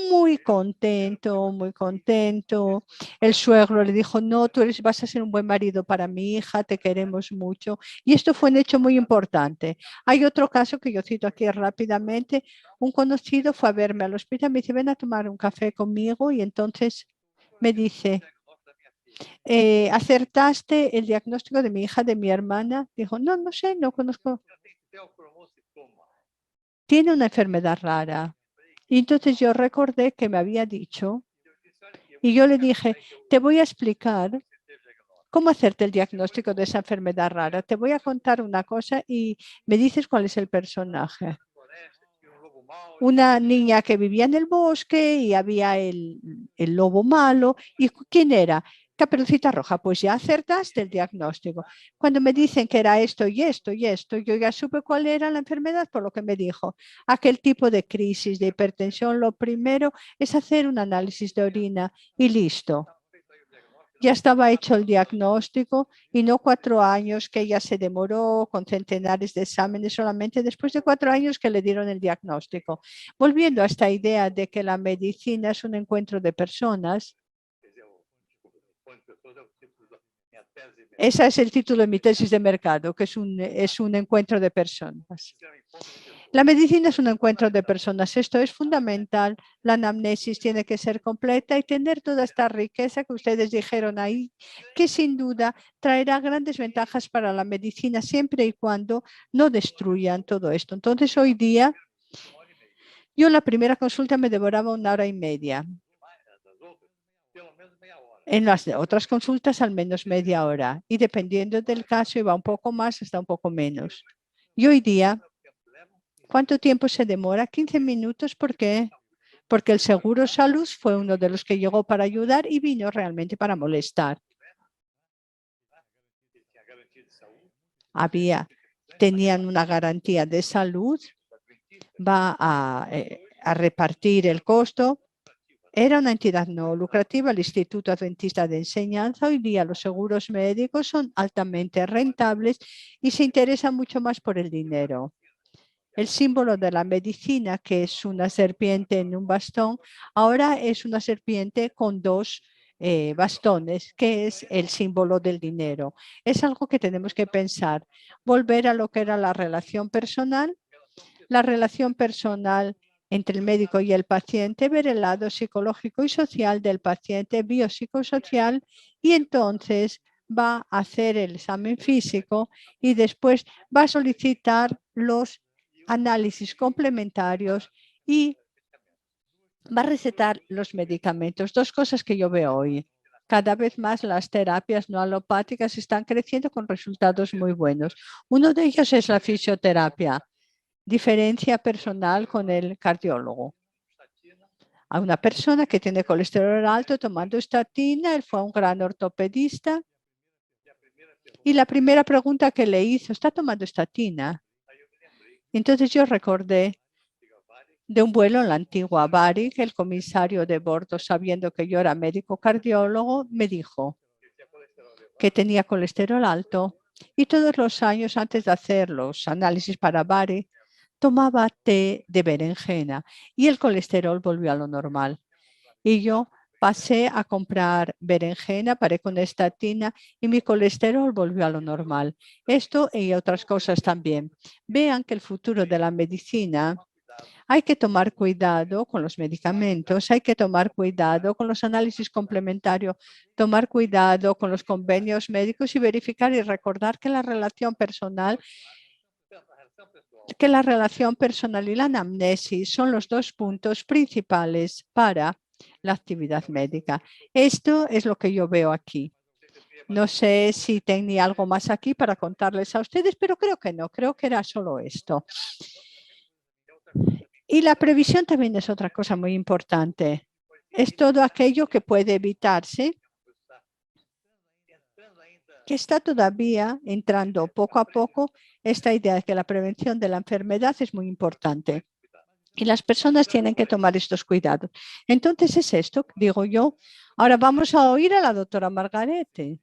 Muy contento, muy contento. El suegro le dijo: no, vas a ser un buen marido para mi hija, te queremos mucho. Y esto fue un hecho muy importante. Hay otro caso que yo cito aquí rápidamente. Un conocido fue a verme al hospital, me dice: ven a tomar un café conmigo, y entonces me dice: ¿acertaste el diagnóstico de mi hija, de mi hermana? Dijo: no, no sé, no conozco. Tiene una enfermedad rara. Y entonces yo recordé que me había dicho, y yo le dije: te voy a explicar cómo hacerte el diagnóstico de esa enfermedad rara. Te voy a contar una cosa y me dices cuál es el personaje. Una niña que vivía en el bosque y había el lobo malo. ¿Y quién era? Caperucita Roja. Pues ya acertaste el diagnóstico. Cuando me dicen que era esto y esto y esto, yo ya supe cuál era la enfermedad por lo que me dijo. Aquel tipo de crisis de hipertensión, lo primero es hacer un análisis de orina y listo. Ya estaba hecho el diagnóstico y no 4 años que ella se demoró con centenares de exámenes, solamente después de 4 años que le dieron el diagnóstico. Volviendo a esta idea de que la medicina es un encuentro de personas, ese es el título de mi tesis de mercado, que es un encuentro de personas. La medicina es un encuentro de personas. Esto es fundamental. La anamnesis tiene que ser completa y tener toda esta riqueza que ustedes dijeron ahí, que sin duda traerá grandes ventajas para la medicina siempre y cuando no destruyan todo esto. Entonces, hoy día, yo la primera consulta me devoraba 1 hora y media. En las otras consultas al menos media hora y dependiendo del caso iba un poco más hasta un poco menos. Y hoy día, ¿cuánto tiempo se demora? 15 minutos. ¿Por qué? Porque el seguro salud fue uno de los que llegó para ayudar y vino realmente para molestar. Tenían una garantía de salud, va a repartir el costo. Era una entidad no lucrativa, el Instituto Adventista de Enseñanza. Hoy día los seguros médicos son altamente rentables y se interesan mucho más por el dinero. El símbolo de la medicina, que es una serpiente en un bastón, ahora es una serpiente con 2 bastones, que es el símbolo del dinero. Es algo que tenemos que pensar. Volver a lo que era la relación personal entre el médico y el paciente, ver el lado psicológico y social del paciente, biopsicosocial, y entonces va a hacer el examen físico y después va a solicitar los análisis complementarios y va a recetar los medicamentos. 2 cosas que yo veo hoy. Cada vez más las terapias no alopáticas están creciendo con resultados muy buenos. Uno de ellos es la fisioterapia. Diferencia personal con el cardiólogo. A una persona que tiene colesterol alto tomando estatina, él fue a un gran ortopedista y la primera pregunta que le hizo, ¿está tomando estatina? Entonces yo recordé de un vuelo en la antigua Bari que el comisario de bordo, sabiendo que yo era médico cardiólogo, me dijo que tenía colesterol alto y todos los años antes de hacer los análisis para Bari, tomaba té de berenjena y el colesterol volvió a lo normal. Y yo pasé a comprar berenjena, paré con estatina y mi colesterol volvió a lo normal. Esto y otras cosas también. Vean que el futuro de la medicina, hay que tomar cuidado con los medicamentos, hay que tomar cuidado con los análisis complementarios, tomar cuidado con los convenios médicos y verificar y recordar que la relación personal y la anamnesis son los 2 puntos principales para la actividad médica. Esto es lo que yo veo aquí. No sé si tenía algo más aquí para contarles a ustedes, pero creo que no, creo que era solo esto. Y la previsión también es otra cosa muy importante. Es todo aquello que puede evitarse, que está todavía entrando poco a poco esta idea de que la prevención de la enfermedad es muy importante. Y las personas tienen que tomar estos cuidados. Entonces es esto, digo yo. Ahora vamos a oír a la doctora Margarete.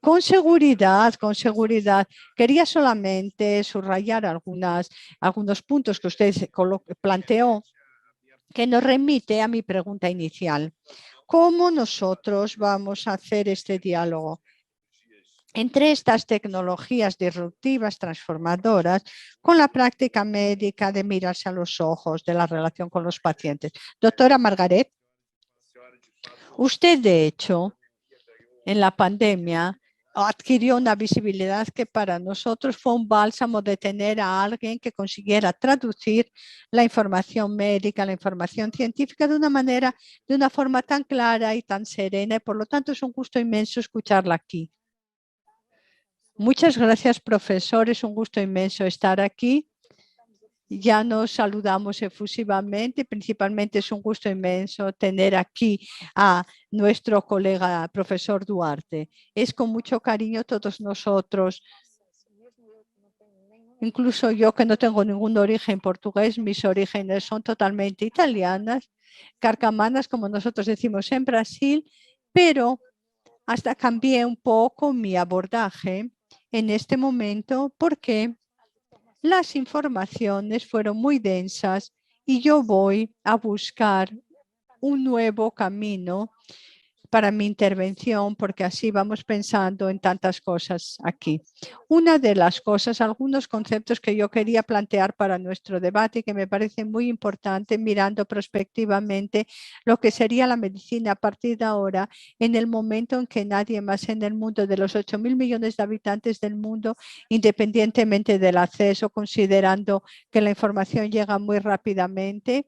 Con seguridad, con seguridad. Quería solamente subrayar algunos puntos que usted planteó, que nos remite a mi pregunta inicial. ¿Cómo nosotros vamos a hacer este diálogo entre estas tecnologías disruptivas, transformadoras, con la práctica médica de mirarse a los ojos, de la relación con los pacientes? Doctora Margaret, usted de hecho, en la pandemia, adquirió una visibilidad que para nosotros fue un bálsamo de tener a alguien que consiguiera traducir la información médica, la información científica de una forma tan clara y tan serena, y por lo tanto es un gusto inmenso escucharla aquí. Muchas gracias, profesor. Es un gusto inmenso estar aquí. Ya nos saludamos efusivamente. Principalmente es un gusto inmenso tener aquí a nuestro colega profesor Duarte. Es con mucho cariño todos nosotros. Incluso yo, que no tengo ningún origen portugués, mis orígenes son totalmente italianas, carcamanas, como nosotros decimos en Brasil, pero hasta cambié un poco mi abordaje en este momento porque las informaciones fueron muy densas y yo voy a buscar un nuevo camino para mi intervención, porque así vamos pensando en tantas cosas aquí. Una de las cosas, algunos conceptos que yo quería plantear para nuestro debate y que me parece muy importante mirando prospectivamente lo que sería la medicina a partir de ahora, en el momento en que nadie más en el mundo, de los 8.000 millones de habitantes del mundo, independientemente del acceso, considerando que la información llega muy rápidamente,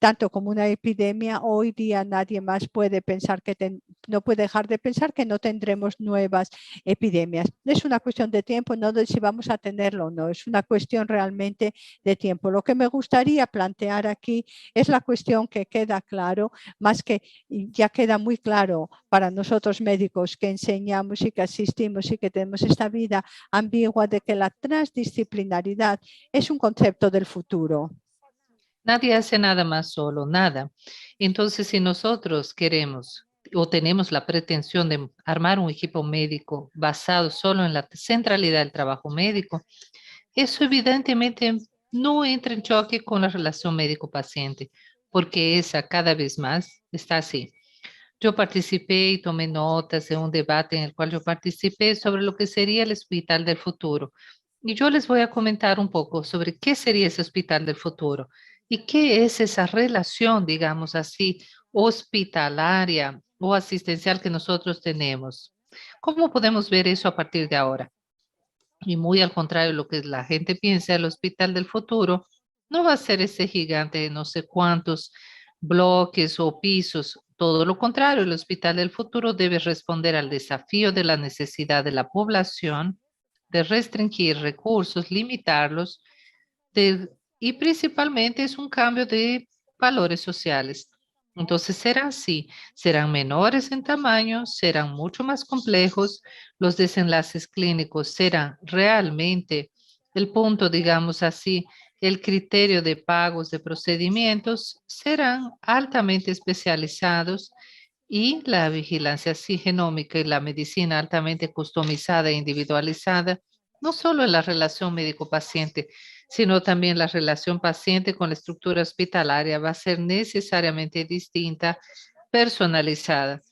tanto como una epidemia, hoy día nadie más puede pensar no puede dejar de pensar que no tendremos nuevas epidemias. No es una cuestión de tiempo, no de si vamos a tenerlo o no, es una cuestión realmente de tiempo. Lo que me gustaría plantear aquí es la cuestión que queda claro, más que ya queda muy claro para nosotros médicos que enseñamos y que asistimos y que tenemos esta vida ambigua de que la transdisciplinaridad es un concepto del futuro. Nadie hace nada más solo, nada. Entonces, si nosotros queremos o tenemos la pretensión de armar un equipo médico basado solo en la centralidad del trabajo médico, eso evidentemente no entra en choque con la relación médico-paciente, porque esa cada vez más está así. Yo participé y tomé notas de un debate en el cual yo participé sobre lo que sería el hospital del futuro. Y yo les voy a comentar un poco sobre qué sería ese hospital del futuro y qué es esa relación, digamos así, hospitalaria o asistencial que nosotros tenemos. ¿Cómo podemos ver eso a partir de ahora? Y muy al contrario de lo que la gente piensa, el hospital del futuro no va a ser ese gigante de no sé cuántos bloques o pisos. Todo lo contrario, el hospital del futuro debe responder al desafío de la necesidad de la población, de restringir recursos, limitarlos, y principalmente es un cambio de valores sociales. Entonces será así, serán menores en tamaño, serán mucho más complejos, los desenlaces clínicos serán realmente el punto, digamos así, el criterio de pagos de procedimientos serán altamente especializados y la vigilancia genómica y la medicina altamente customizada e individualizada, no solo en la relación médico-paciente, sino también la relación paciente con la estructura hospitalaria va a ser necesariamente distinta, personalizada.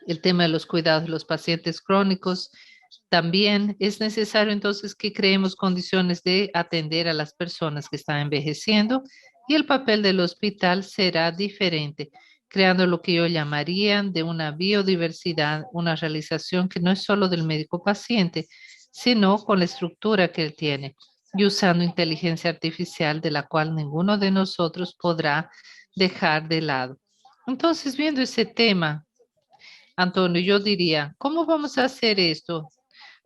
El tema de los cuidados de los pacientes crónicos también es necesario entonces que creemos condiciones de atender a las personas que están envejeciendo y el papel del hospital será diferente, creando lo que yo llamaría de una biodiversidad, una realización que no es solo del médico paciente, sino con la estructura que él tiene y usando inteligencia artificial de la cual ninguno de nosotros podrá dejar de lado. Entonces, viendo ese tema, Antonio, yo diría, ¿cómo vamos a hacer esto?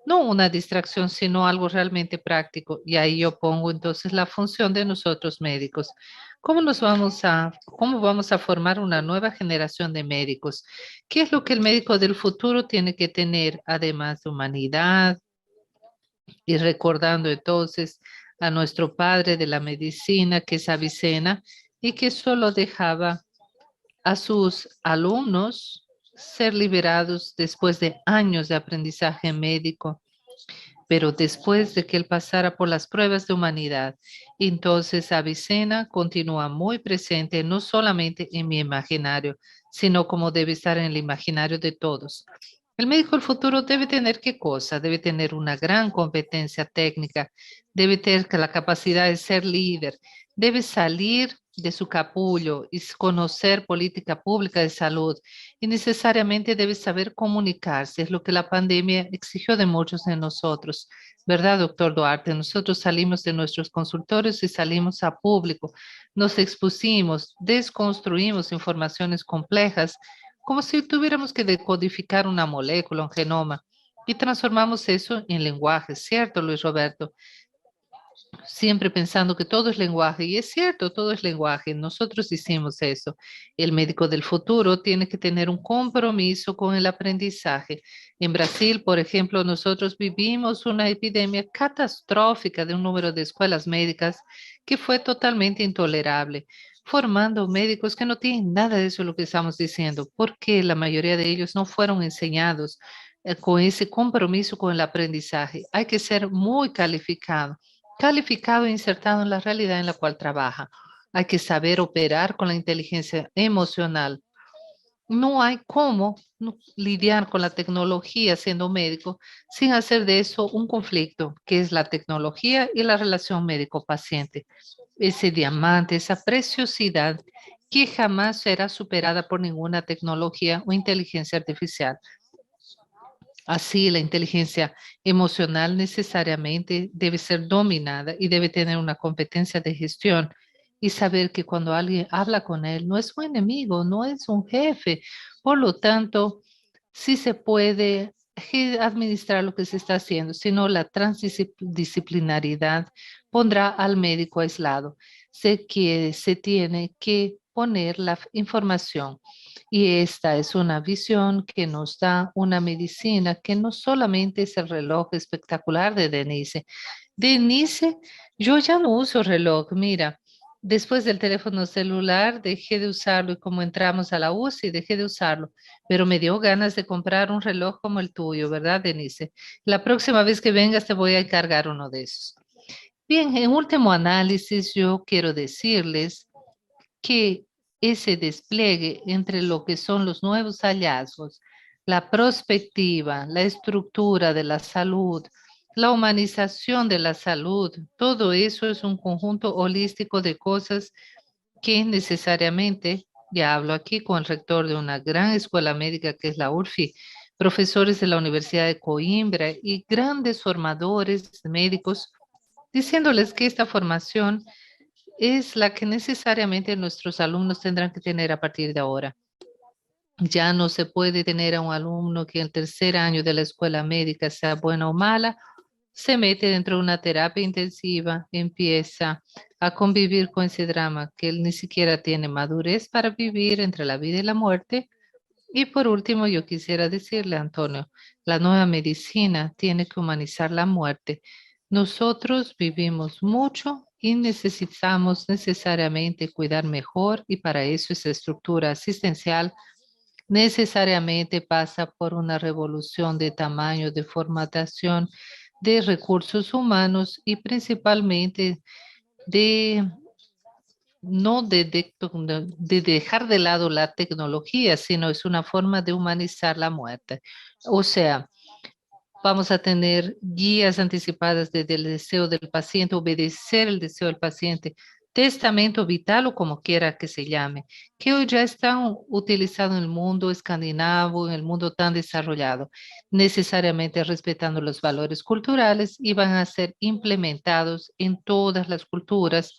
No una distracción, sino algo realmente práctico. Y ahí yo pongo entonces la función de nosotros médicos. Cómo vamos a formar una nueva generación de médicos? ¿Qué es lo que el médico del futuro tiene que tener, además de humanidad? Y recordando entonces a nuestro padre de la medicina, que es Avicena, y que solo dejaba a sus alumnos ser liberados después de años de aprendizaje médico, pero después de que él pasara por las pruebas de humanidad. Entonces Avicena continúa muy presente no solamente en mi imaginario, sino como debe estar en el imaginario de todos. El médico del futuro debe tener qué cosa, debe tener una gran competencia técnica, debe tener la capacidad de ser líder, debe salir de su capullo y conocer política pública de salud y necesariamente debe saber comunicarse, es lo que la pandemia exigió de muchos de nosotros, ¿verdad, doctor Duarte? Nosotros salimos de nuestros consultorios y salimos a público, nos expusimos, desconstruimos informaciones complejas como si tuviéramos que decodificar una molécula, un genoma, y transformamos eso en lenguaje, ¿cierto, Luis Roberto? Siempre pensando que todo es lenguaje, y es cierto, todo es lenguaje, nosotros hicimos eso. El médico del futuro tiene que tener un compromiso con el aprendizaje. En Brasil, por ejemplo, nosotros vivimos una epidemia catastrófica de un número de escuelas médicas que fue totalmente intolerable. formando médicos que no tienen nada de eso lo que estamos diciendo, porque la mayoría de ellos no fueron enseñados con ese compromiso con el aprendizaje. Hay que ser muy calificado, calificado e insertado en la realidad en la cual trabaja. Hay que saber operar con la inteligencia emocional. No hay cómo lidiar con la tecnología siendo médico sin hacer de eso un conflicto, que es la tecnología y la relación médico-paciente. Ese diamante, esa preciosidad que jamás será superada por ninguna tecnología o inteligencia artificial. Así, la inteligencia emocional necesariamente debe ser dominada y debe tener una competencia de gestión y saber que cuando alguien habla con él no es un enemigo, no es un jefe. Por lo tanto, sí se puede administrar lo que se está haciendo, sino la transdisciplinaridad pondrá al médico aislado. Sé que se tiene que poner la información y esta es una visión que nos da una medicina que no solamente es el reloj espectacular de Denise. Denise, yo ya no uso reloj, mira. Después del teléfono celular dejé de usarlo y como entramos a la UCI dejé de usarlo, pero me dio ganas de comprar un reloj como el tuyo, ¿verdad, Denise? La próxima vez que vengas te voy a encargar uno de esos. Bien, en último análisis yo quiero decirles que ese despliegue entre lo que son los nuevos hallazgos, la prospectiva, la estructura de la salud, la humanización de la salud, todo eso es un conjunto holístico de cosas que necesariamente, ya hablo aquí con el rector de una gran escuela médica que es la URFI, profesores de la Universidad de Coimbra y grandes formadores médicos, diciéndoles que esta formación es la que necesariamente nuestros alumnos tendrán que tener a partir de ahora. Ya no se puede tener a un alumno que en el tercer año de la escuela médica, sea buena o mala, se mete dentro de una terapia intensiva, empieza a convivir con ese drama que él ni siquiera tiene madurez para vivir entre la vida y la muerte. Y por último, yo quisiera decirle, Antonio, la nueva medicina tiene que humanizar la muerte. Nosotros vivimos mucho y necesitamos necesariamente cuidar mejor y para eso esa estructura asistencial necesariamente pasa por una revolución de tamaño, de formatación de recursos humanos y principalmente de no de dejar de lado la tecnología, sino es una forma de humanizar la muerte. O sea, vamos a tener guías anticipadas desde el deseo del paciente, obedecer el deseo del paciente, testamento vital o como quiera que se llame, que hoy ya están utilizados en el mundo escandinavo, en el mundo tan desarrollado, necesariamente respetando los valores culturales y van a ser implementados en todas las culturas,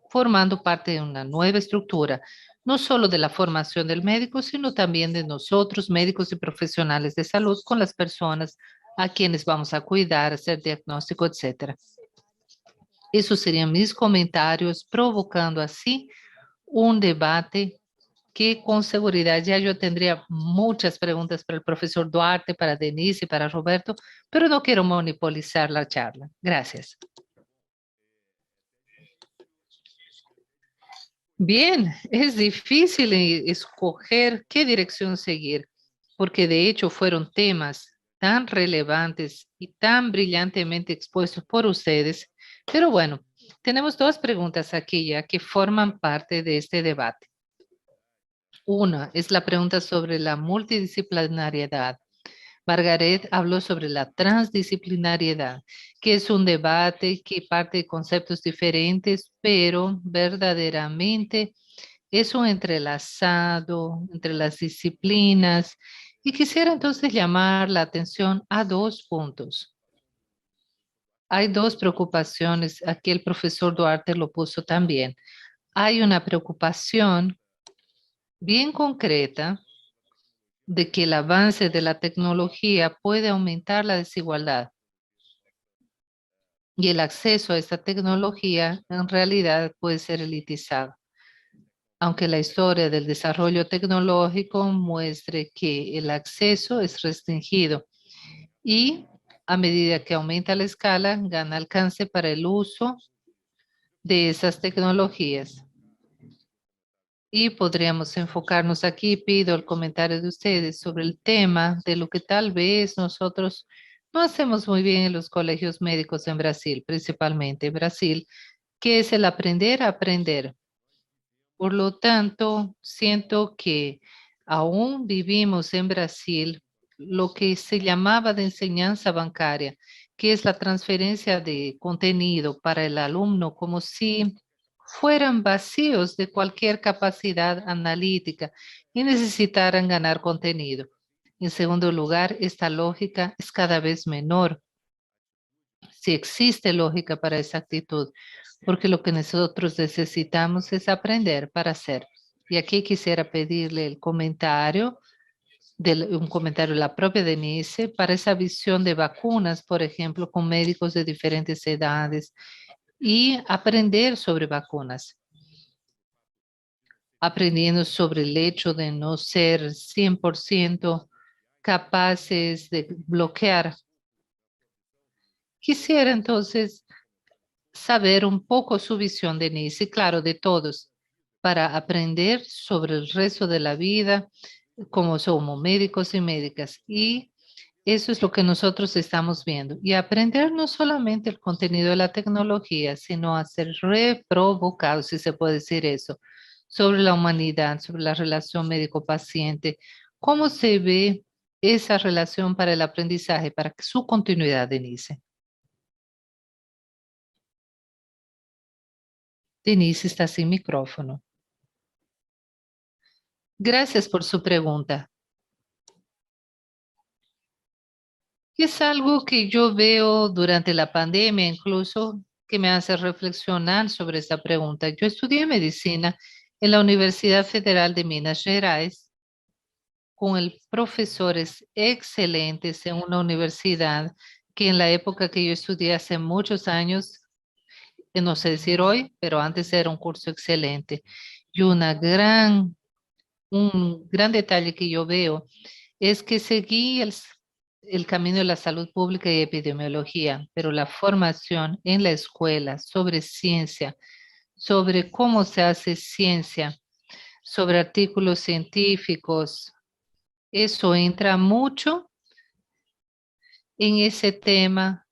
formando parte de una nueva estructura, no solo de la formación del médico, sino también de nosotros, médicos y profesionales de salud, con las personas a quienes vamos a cuidar, hacer diagnóstico, etcétera. Esos serían mis comentarios, provocando así un debate que con seguridad ya yo tendría muchas preguntas para el profesor Duarte, para Denise y para Roberto, pero no quiero monopolizar la charla. Gracias. Bien, es difícil escoger qué dirección seguir, porque de hecho fueron temas tan relevantes y tan brillantemente expuestos por ustedes. Pero bueno, tenemos dos preguntas aquí ya que forman parte de este debate. Una es la pregunta sobre la multidisciplinariedad. Margaret habló sobre la transdisciplinariedad, que es un debate que parte de conceptos diferentes, pero verdaderamente es un entrelazado entre las disciplinas. Y quisiera entonces llamar la atención a dos puntos. Hay dos preocupaciones, aquí el profesor Duarte lo puso también. Hay una preocupación bien concreta de que el avance de la tecnología puede aumentar la desigualdad y el acceso a esta tecnología en realidad puede ser elitizado. Aunque la historia del desarrollo tecnológico muestre que el acceso es restringido y a medida que aumenta la escala, gana alcance para el uso de esas tecnologías. Y podríamos enfocarnos aquí, pido el comentario de ustedes sobre el tema de lo que tal vez nosotros no hacemos muy bien en los colegios médicos en Brasil, principalmente en Brasil, que es el aprender a aprender. Por lo tanto, siento que aún vivimos en Brasil lo que se llamaba de enseñanza bancaria, que es la transferencia de contenido para el alumno, como si fueran vacíos de cualquier capacidad analítica y necesitaran ganar contenido. En segundo lugar, esta lógica es cada vez menor, si existe lógica para esa actitud, porque lo que nosotros necesitamos es aprender para hacer. Y aquí quisiera pedirle el comentario, un comentario de la propia Denise, para esa visión de vacunas, por ejemplo, con médicos de diferentes edades y aprender sobre vacunas, aprendiendo sobre el hecho de no ser 100% capaces de bloquear. Quisiera entonces saber un poco su visión, Denise, y claro, de todos, para aprender sobre el resto de la vida, como somos médicos y médicas. Y eso es lo que nosotros estamos viendo. Y aprender no solamente el contenido de la tecnología, sino a ser reprovocados, si se puede decir eso, sobre la humanidad, sobre la relación médico-paciente. ¿Cómo se ve esa relación para el aprendizaje, para su continuidad, Denise? Denise está sin micrófono. Gracias por su pregunta. Es algo que yo veo durante la pandemia, incluso que me hace reflexionar sobre esta pregunta. Yo estudié medicina en la Universidad Federal de Minas Gerais con profesores excelentes en una universidad que en la época que yo estudié hace muchos años, no sé decir hoy, pero antes era un curso excelente. Y un gran detalle que yo veo es que seguí el camino de la salud pública y epidemiología, pero la formación en la escuela sobre ciencia, sobre cómo se hace ciencia, sobre artículos científicos, eso entra mucho en ese tema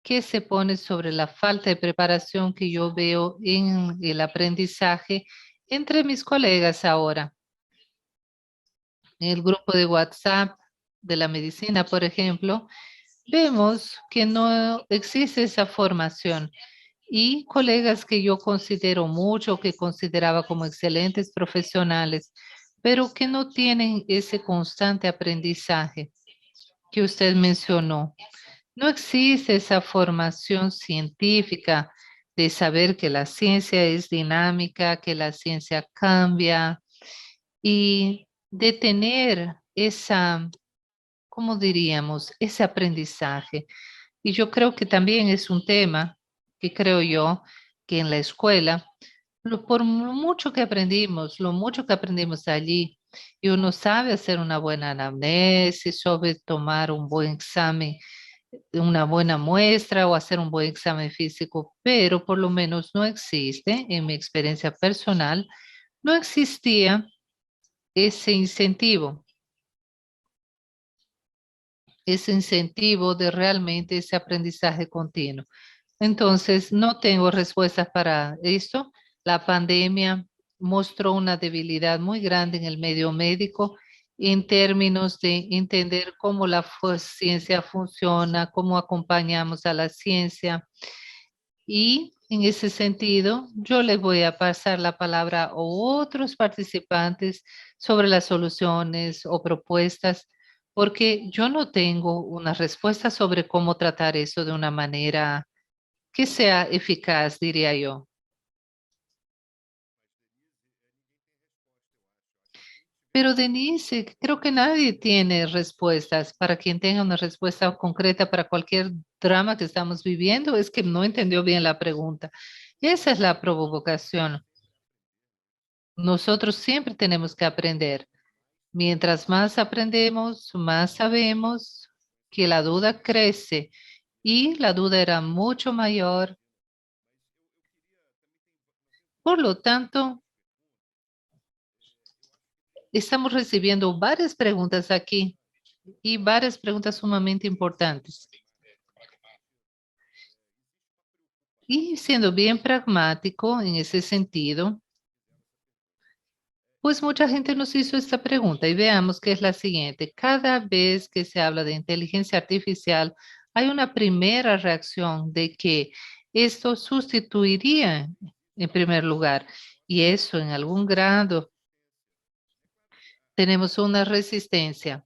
que se pone sobre la falta de preparación que yo veo en el aprendizaje entre mis colegas ahora. En el grupo de WhatsApp de la medicina, por ejemplo, vemos que no existe esa formación y colegas que yo considero mucho, que consideraba como excelentes profesionales, pero que no tienen ese constante aprendizaje que usted mencionó. No existe esa formación científica de saber que la ciencia es dinámica, que la ciencia cambia y de tener esa, ¿cómo diríamos? Ese aprendizaje. Y yo creo que también es un tema que creo yo que en la escuela, por mucho que aprendimos, lo mucho que aprendimos allí, y uno sabe hacer una buena anamnesis, sabe tomar un buen examen, una buena muestra o hacer un buen examen físico, pero por lo menos no existe, en mi experiencia personal, no existía ese incentivo de realmente ese aprendizaje continuo. Entonces, no tengo respuestas para esto. La pandemia mostró una debilidad muy grande en el medio médico en términos de entender cómo la ciencia funciona, cómo acompañamos a la ciencia. Y en ese sentido, yo le voy a pasar la palabra a otros participantes sobre las soluciones o propuestas, porque yo no tengo una respuesta sobre cómo tratar eso de una manera que sea eficaz, diría yo. Pero Denise, creo que nadie tiene respuestas. Para quien tenga una respuesta concreta para cualquier drama que estamos viviendo, es que no entendió bien la pregunta. Esa es la provocación. Nosotros siempre tenemos que aprender. Mientras más aprendemos, más sabemos que la duda crece y la duda era mucho mayor. Por lo tanto, Estamos recibiendo varias preguntas aquí y varias preguntas sumamente importantes. Y siendo bien pragmático en ese sentido, pues mucha gente nos hizo esta pregunta y veamos que es la siguiente. Cada vez que se habla de inteligencia artificial, hay una primera reacción de que esto sustituiría en primer lugar, y eso en algún grado tenemos una resistencia.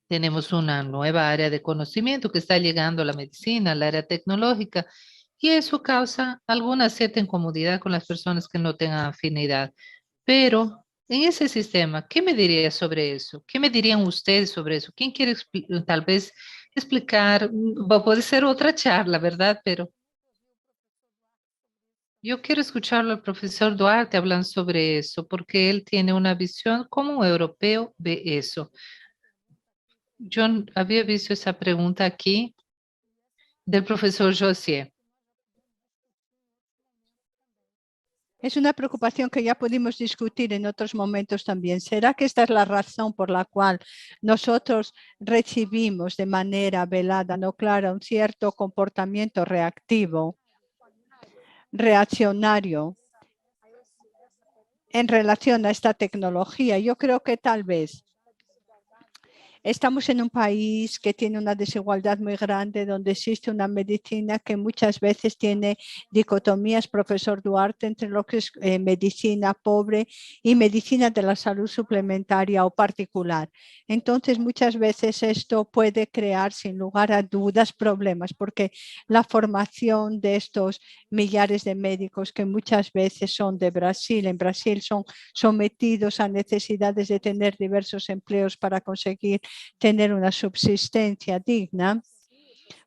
Tenemos una nueva área de conocimiento que está llegando a la medicina, al área tecnológica, y eso causa alguna cierta incomodidad con las personas que no tengan afinidad. Pero en ese sistema, ¿qué me diría sobre eso? ¿Qué me dirían ustedes sobre eso? ¿Quién quiere tal vez explicar? Puede ser otra charla, ¿verdad? Pero yo quiero escucharlo al profesor Duarte hablando sobre eso, porque él tiene una visión, como un europeo ve eso. Yo había visto esa pregunta aquí del profesor José. Es una preocupación que ya pudimos discutir en otros momentos también. ¿Será que esta es la razón por la cual nosotros recibimos de manera velada, no clara, un cierto comportamiento reactivo, reaccionario en relación a esta tecnología? Yo creo que tal vez estamos en un país que tiene una desigualdad muy grande, donde existe una medicina que muchas veces tiene dicotomías, profesor Duarte, entre lo que es medicina pobre y medicina de la salud suplementaria o particular. Entonces, muchas veces esto puede crear, sin lugar a dudas, problemas, porque la formación de estos millares de médicos que muchas veces son de Brasil, en Brasil son sometidos a necesidades de tener diversos empleos para conseguir tener una subsistencia digna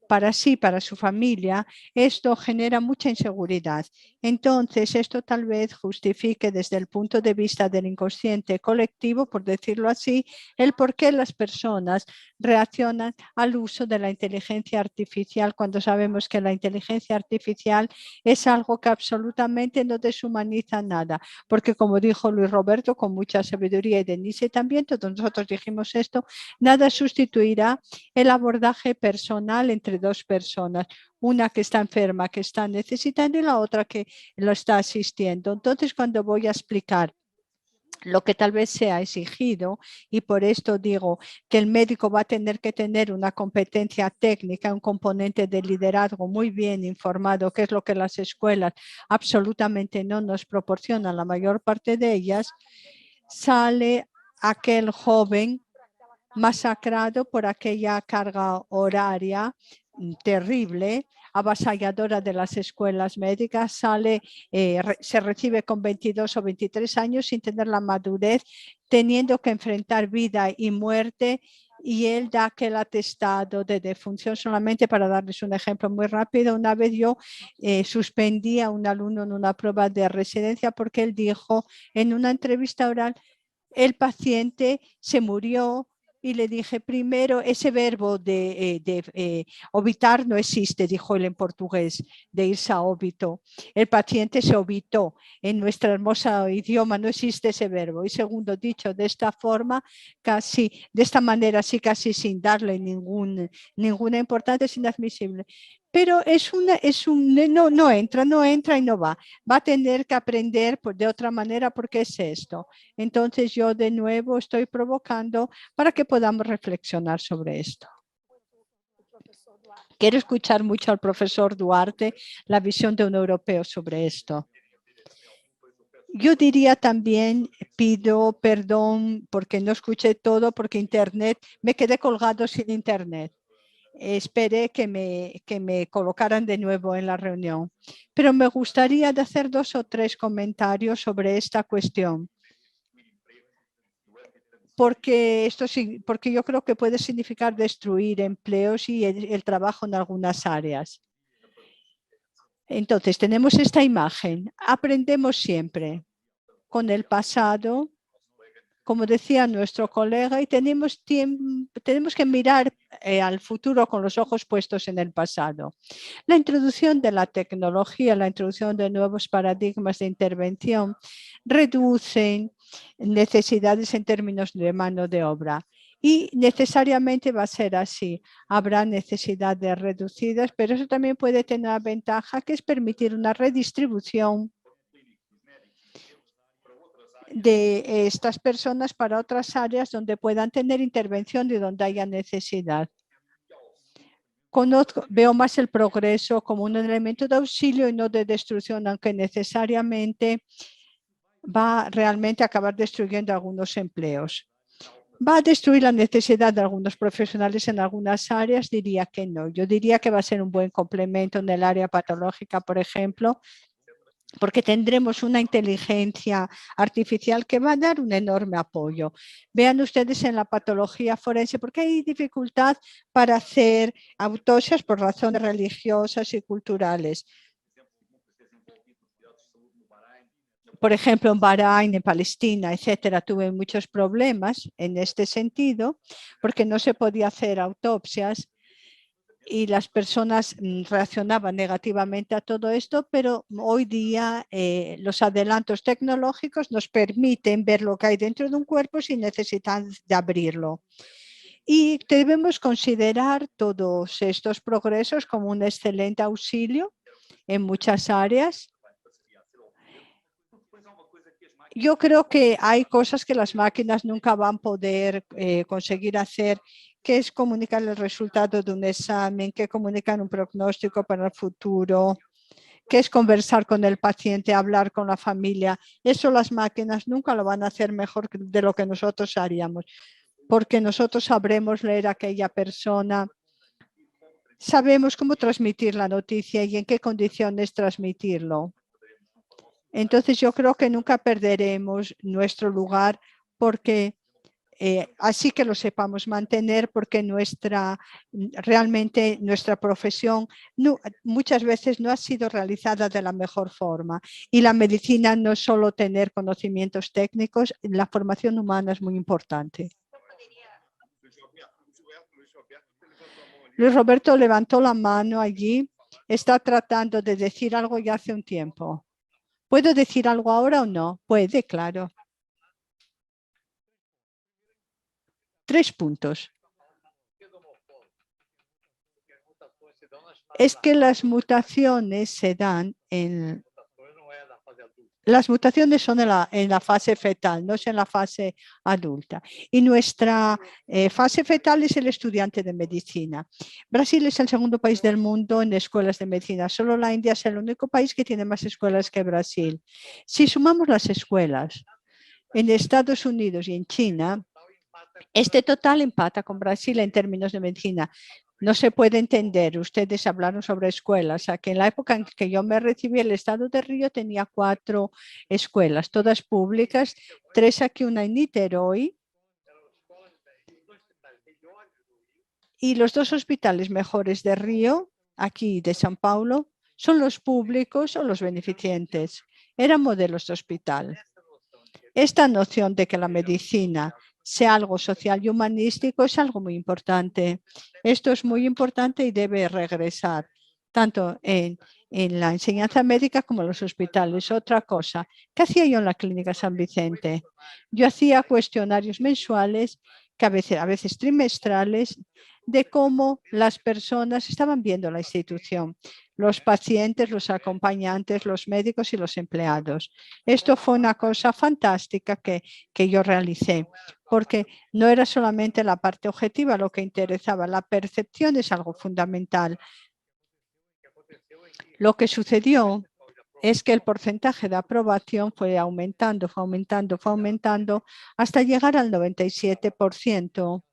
para sí, para su familia, esto genera mucha inseguridad. Entonces, esto tal vez justifique desde el punto de vista del inconsciente colectivo, por decirlo así, el por qué las personas reaccionan al uso de la inteligencia artificial cuando sabemos que la inteligencia artificial es algo que absolutamente no deshumaniza nada. Porque como dijo Luis Roberto con mucha sabiduría y Denise también, todos nosotros dijimos esto, nada sustituirá el abordaje personal entre dos personas, una que está enferma, que está necesitando y la otra que lo está asistiendo. Entonces, cuando voy a explicar lo que tal vez sea exigido, y por esto digo que el médico va a tener que tener una competencia técnica, un componente de liderazgo muy bien informado, que es lo que las escuelas absolutamente no nos proporcionan, la mayor parte de ellas, sale aquel joven masacrado por aquella carga horaria terrible, avasalladora de las escuelas médicas, se recibe con 22 o 23 años sin tener la madurez, teniendo que enfrentar vida y muerte, y él da aquel atestado de defunción. Solamente para darles un ejemplo muy rápido, una vez yo suspendí a un alumno en una prueba de residencia porque él dijo en una entrevista oral, el paciente se murió, y le dije, primero, ese verbo de obitar no existe, dijo él en portugués, de irse a óbito. El paciente se obitó. En nuestro hermoso idioma no existe ese verbo. Y segundo, dicho de esta forma, casi, de esta manera, así casi sin darle ninguna importancia, es inadmisible. Pero no entra y no va. Va a tener que aprender de otra manera porque es esto. Entonces yo de nuevo estoy provocando para que podamos reflexionar sobre esto. Quiero escuchar mucho al profesor Duarte, la visión de un europeo sobre esto. Yo diría también, pido perdón porque no escuché todo, porque internet, me quedé colgado sin internet. Esperé que me colocaran de nuevo en la reunión. Pero me gustaría hacer 2 o 3 comentarios sobre esta cuestión. Porque yo creo que puede significar destruir empleos y el trabajo en algunas áreas. Entonces, tenemos esta imagen. Aprendemos siempre con el pasado, como decía nuestro colega, y tenemos que mirar al futuro con los ojos puestos en el pasado. La introducción de la tecnología, la introducción de nuevos paradigmas de intervención reducen necesidades en términos de mano de obra. Y necesariamente va a ser así. Habrá necesidades reducidas, pero eso también puede tener una ventaja, que es permitir una redistribución de estas personas para otras áreas donde puedan tener intervención y donde haya necesidad. Veo más el progreso como un elemento de auxilio y no de destrucción, aunque necesariamente va realmente a acabar destruyendo algunos empleos. ¿Va a destruir la necesidad de algunos profesionales en algunas áreas? Diría que no. Yo diría que va a ser un buen complemento en el área patológica, por ejemplo, porque tendremos una inteligencia artificial que va a dar un enorme apoyo. Vean ustedes en la patología forense, porque hay dificultad para hacer autopsias por razones religiosas y culturales. Por ejemplo, en Bahrein, en Palestina, etcétera, tuve muchos problemas en este sentido, porque no se podía hacer autopsias y las personas reaccionaban negativamente a todo esto, pero hoy día los adelantos tecnológicos nos permiten ver lo que hay dentro de un cuerpo sin necesidad de abrirlo. Y debemos considerar todos estos progresos como un excelente auxilio en muchas áreas. Yo creo que hay cosas que las máquinas nunca van a poder conseguir hacer, que es comunicar el resultado de un examen, que comunicar un pronóstico para el futuro, que es conversar con el paciente, hablar con la familia. Eso las máquinas nunca lo van a hacer mejor de lo que nosotros haríamos, porque nosotros sabremos leer a aquella persona, sabemos cómo transmitir la noticia y en qué condiciones transmitirlo. Entonces yo creo que nunca perderemos nuestro lugar, porque así que lo sepamos mantener, porque realmente nuestra profesión muchas veces no ha sido realizada de la mejor forma. Y la medicina no es solo tener conocimientos técnicos, la formación humana es muy importante. Luis Roberto levantó la mano allí, está tratando de decir algo ya hace un tiempo. ¿Puedo decir algo ahora o no? Puede, claro. 3 puntos. Es que las mutaciones se dan en... Las mutaciones son en la fase fetal, no es en la fase adulta. Y nuestra fase fetal es el estudiante de medicina. Brasil es el segundo país del mundo en escuelas de medicina. Solo la India es el único país que tiene más escuelas que Brasil. Si sumamos las escuelas en Estados Unidos y en China, este total empata con Brasil en términos de medicina. No se puede entender. Ustedes hablaron sobre escuelas. Que en la época en que yo me recibí, el estado de Río tenía 4 escuelas, todas públicas, 3 aquí, una en Niterói. Y los 2 hospitales mejores de Río, aquí de São Paulo, son los públicos o los beneficientes. Eran modelos de hospital. Esta noción de que la medicina sea algo social y humanístico es algo muy importante. Esto es muy importante y debe regresar, tanto en la enseñanza médica como en los hospitales. Otra cosa, ¿qué hacía yo en la Clínica San Vicente? Yo hacía cuestionarios mensuales, que a veces trimestrales, de cómo las personas estaban viendo la institución, los pacientes, los acompañantes, los médicos y los empleados. Esto fue una cosa fantástica que yo realicé, porque no era solamente la parte objetiva lo que interesaba, la percepción es algo fundamental. Lo que sucedió es que el porcentaje de aprobación fue aumentando hasta llegar al 97%.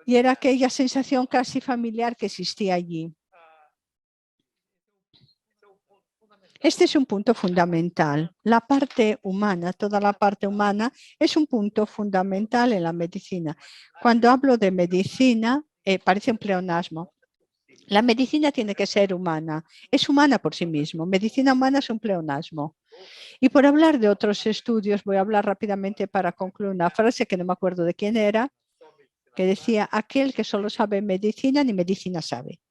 Y era aquella sensación casi familiar que existía allí. Este es un punto fundamental. La parte humana, toda la parte humana, es un punto fundamental en la medicina. Cuando hablo de medicina, parece un pleonasmo. La medicina tiene que ser humana. Es humana por sí mismo. Medicina humana es un pleonasmo. Y por hablar de otros estudios, voy a hablar rápidamente para concluir una frase que no me acuerdo de quién era, que decía: aquel que solo sabe medicina, ni medicina sabe.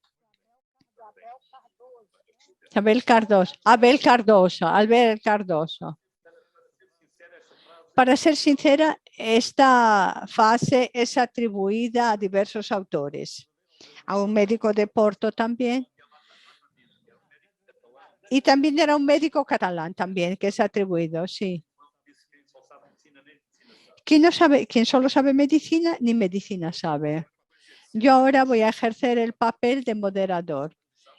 Abel Cardoso. Para ser sincera, esta fase es atribuida a diversos autores, a un médico de Porto también, y también era un médico catalán también, que es atribuido, sí. ¿Quién solo sabe medicina, ni medicina sabe? Yo ahora voy a ejercer el papel de moderador.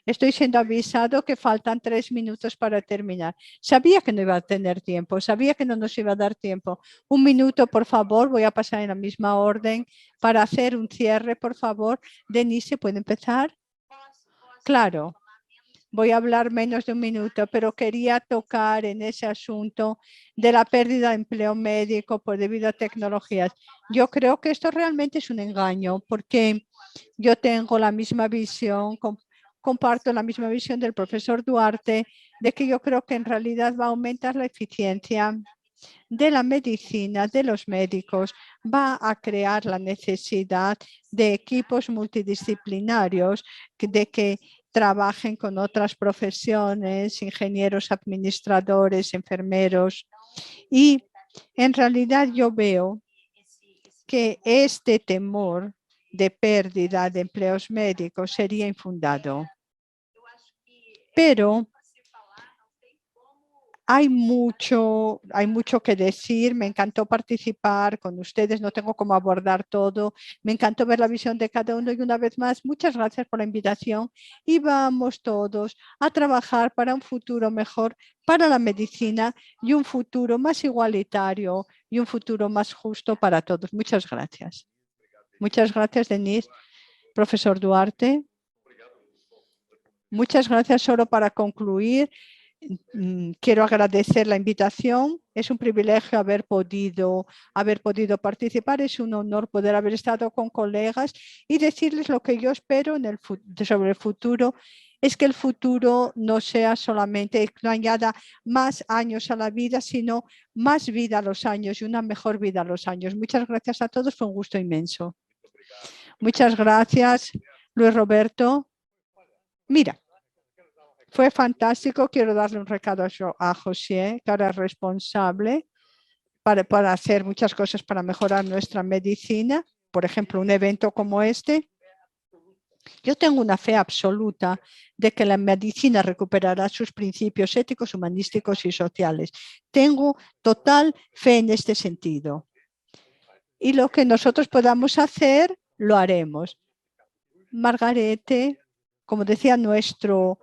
Estoy siendo avisado que faltan 3 minutos para terminar. Sabía que no iba a tener tiempo, sabía que no nos iba a dar tiempo. 1 minuto, por favor, voy a pasar en la misma orden para hacer un cierre, por favor. Denise, ¿puede empezar? Claro. Voy a hablar menos de 1 minuto, pero quería tocar en ese asunto de la pérdida de empleo médico por debido a tecnologías. Yo creo que esto realmente es un engaño porque yo tengo la misma visión, comparto la misma visión del profesor Duarte, de que yo creo que en realidad va a aumentar la eficiencia de la medicina, de los médicos, va a crear la necesidad de equipos multidisciplinarios, de que trabajen con otras profesiones, ingenieros, administradores, enfermeros. Y en realidad yo veo que este temor de pérdida de empleos médicos sería infundado. Pero hay mucho que decir, me encantó participar con ustedes, no tengo cómo abordar todo, me encantó ver la visión de cada uno y una vez más, muchas gracias por la invitación y vamos todos a trabajar para un futuro mejor para la medicina y un futuro más igualitario y un futuro más justo para todos. Muchas gracias. Muchas gracias, Denise. Profesor Duarte. Muchas gracias. Solo para concluir, quiero agradecer la invitación. Es un privilegio haber podido participar. Es un honor poder haber estado con colegas y decirles lo que yo espero sobre el futuro. Es que el futuro no sea solamente que no añada más años a la vida, sino más vida a los años y una mejor vida a los años. Muchas gracias a todos. Fue un gusto inmenso. Muchas gracias, Luis Roberto. Mira. Fue fantástico. Quiero darle un recado a José, que ahora es responsable para hacer muchas cosas para mejorar nuestra medicina. Por ejemplo, un evento como este. Yo tengo una fe absoluta de que la medicina recuperará sus principios éticos, humanísticos y sociales. Tengo total fe en este sentido. Y lo que nosotros podamos hacer, lo haremos. Margarete, como decía nuestro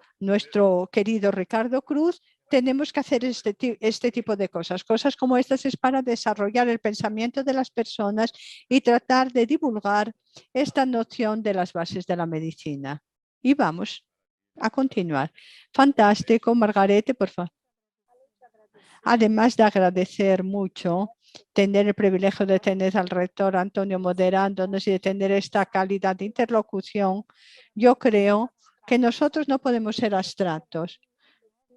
querido Ricardo Cruz, tenemos que hacer este tipo de cosas. Cosas como estas es para desarrollar el pensamiento de las personas y tratar de divulgar esta noción de las bases de la medicina. Y vamos a continuar. Fantástico, Margarete, por favor. Además de agradecer mucho tener el privilegio de tener al rector Antonio moderándonos y de tener esta calidad de interlocución, yo creo que nosotros no podemos ser abstractos.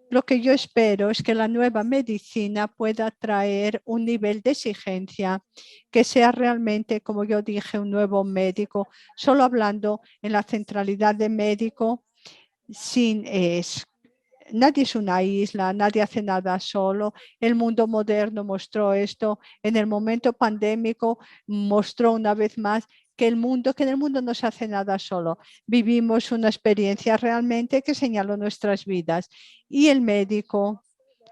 Lo que yo espero es que la nueva medicina pueda traer un nivel de exigencia que sea realmente, como yo dije, un nuevo médico, solo hablando en la centralidad de médico, sin nadie es una isla, nadie hace nada solo. El mundo moderno mostró esto. En el momento pandémico mostró una vez más que en el mundo no se hace nada solo. Vivimos una experiencia realmente que señaló nuestras vidas. Y el médico,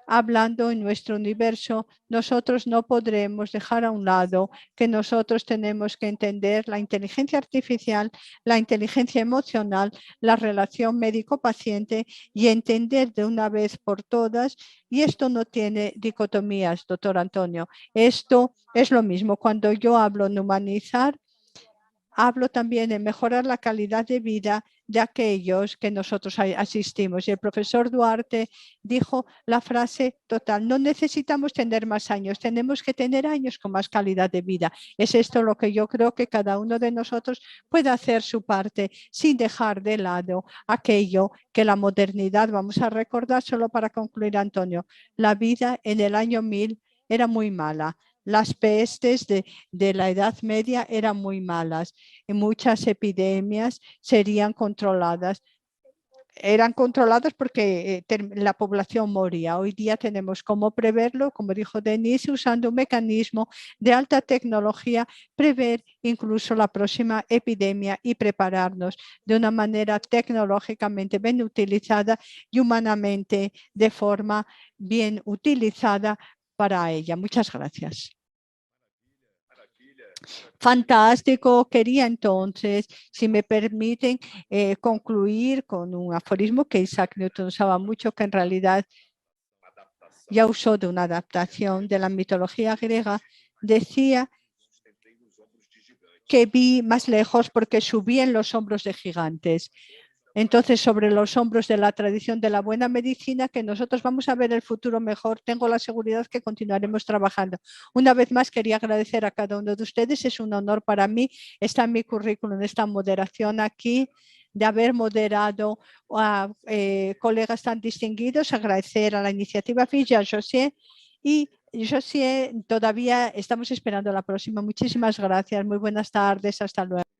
hablando en nuestro universo, nosotros no podremos dejar a un lado que nosotros tenemos que entender la inteligencia artificial, la inteligencia emocional, la relación médico-paciente y entender de una vez por todas, y esto no tiene dicotomías, doctor Antonio. Esto es lo mismo. Cuando yo hablo en humanizar, hablo también de mejorar la calidad de vida de aquellos que nosotros asistimos. Y el profesor Duarte dijo la frase total: no necesitamos tener más años, tenemos que tener años con más calidad de vida. Es esto lo que yo creo que cada uno de nosotros puede hacer su parte sin dejar de lado aquello que la modernidad, vamos a recordar solo para concluir, Antonio, la vida en el año 1000 era muy mala. Las pestes de la Edad Media eran muy malas y muchas epidemias serían controladas. eran controlados porque la población moría. Hoy día tenemos cómo preverlo, como dijo Denise, usando un mecanismo de alta tecnología, prever incluso la próxima epidemia y prepararnos de una manera tecnológicamente bien utilizada y humanamente de forma bien utilizada para ella. Muchas gracias. Fantástico. Quería entonces, si me permiten, concluir con un aforismo que Isaac Newton usaba mucho, que en realidad ya usó de una adaptación de la mitología griega. Decía que vi más lejos porque subí en los hombros de gigantes. Entonces, sobre los hombros de la tradición de la buena medicina, que nosotros vamos a ver el futuro mejor, tengo la seguridad que continuaremos trabajando. Una vez más, quería agradecer a cada uno de ustedes. Es un honor para mí. Está en mi currículum, esta moderación aquí, de haber moderado a colegas tan distinguidos. Agradecer a la iniciativa FISH, a José y José, todavía estamos esperando la próxima. Muchísimas gracias. Muy buenas tardes. Hasta luego.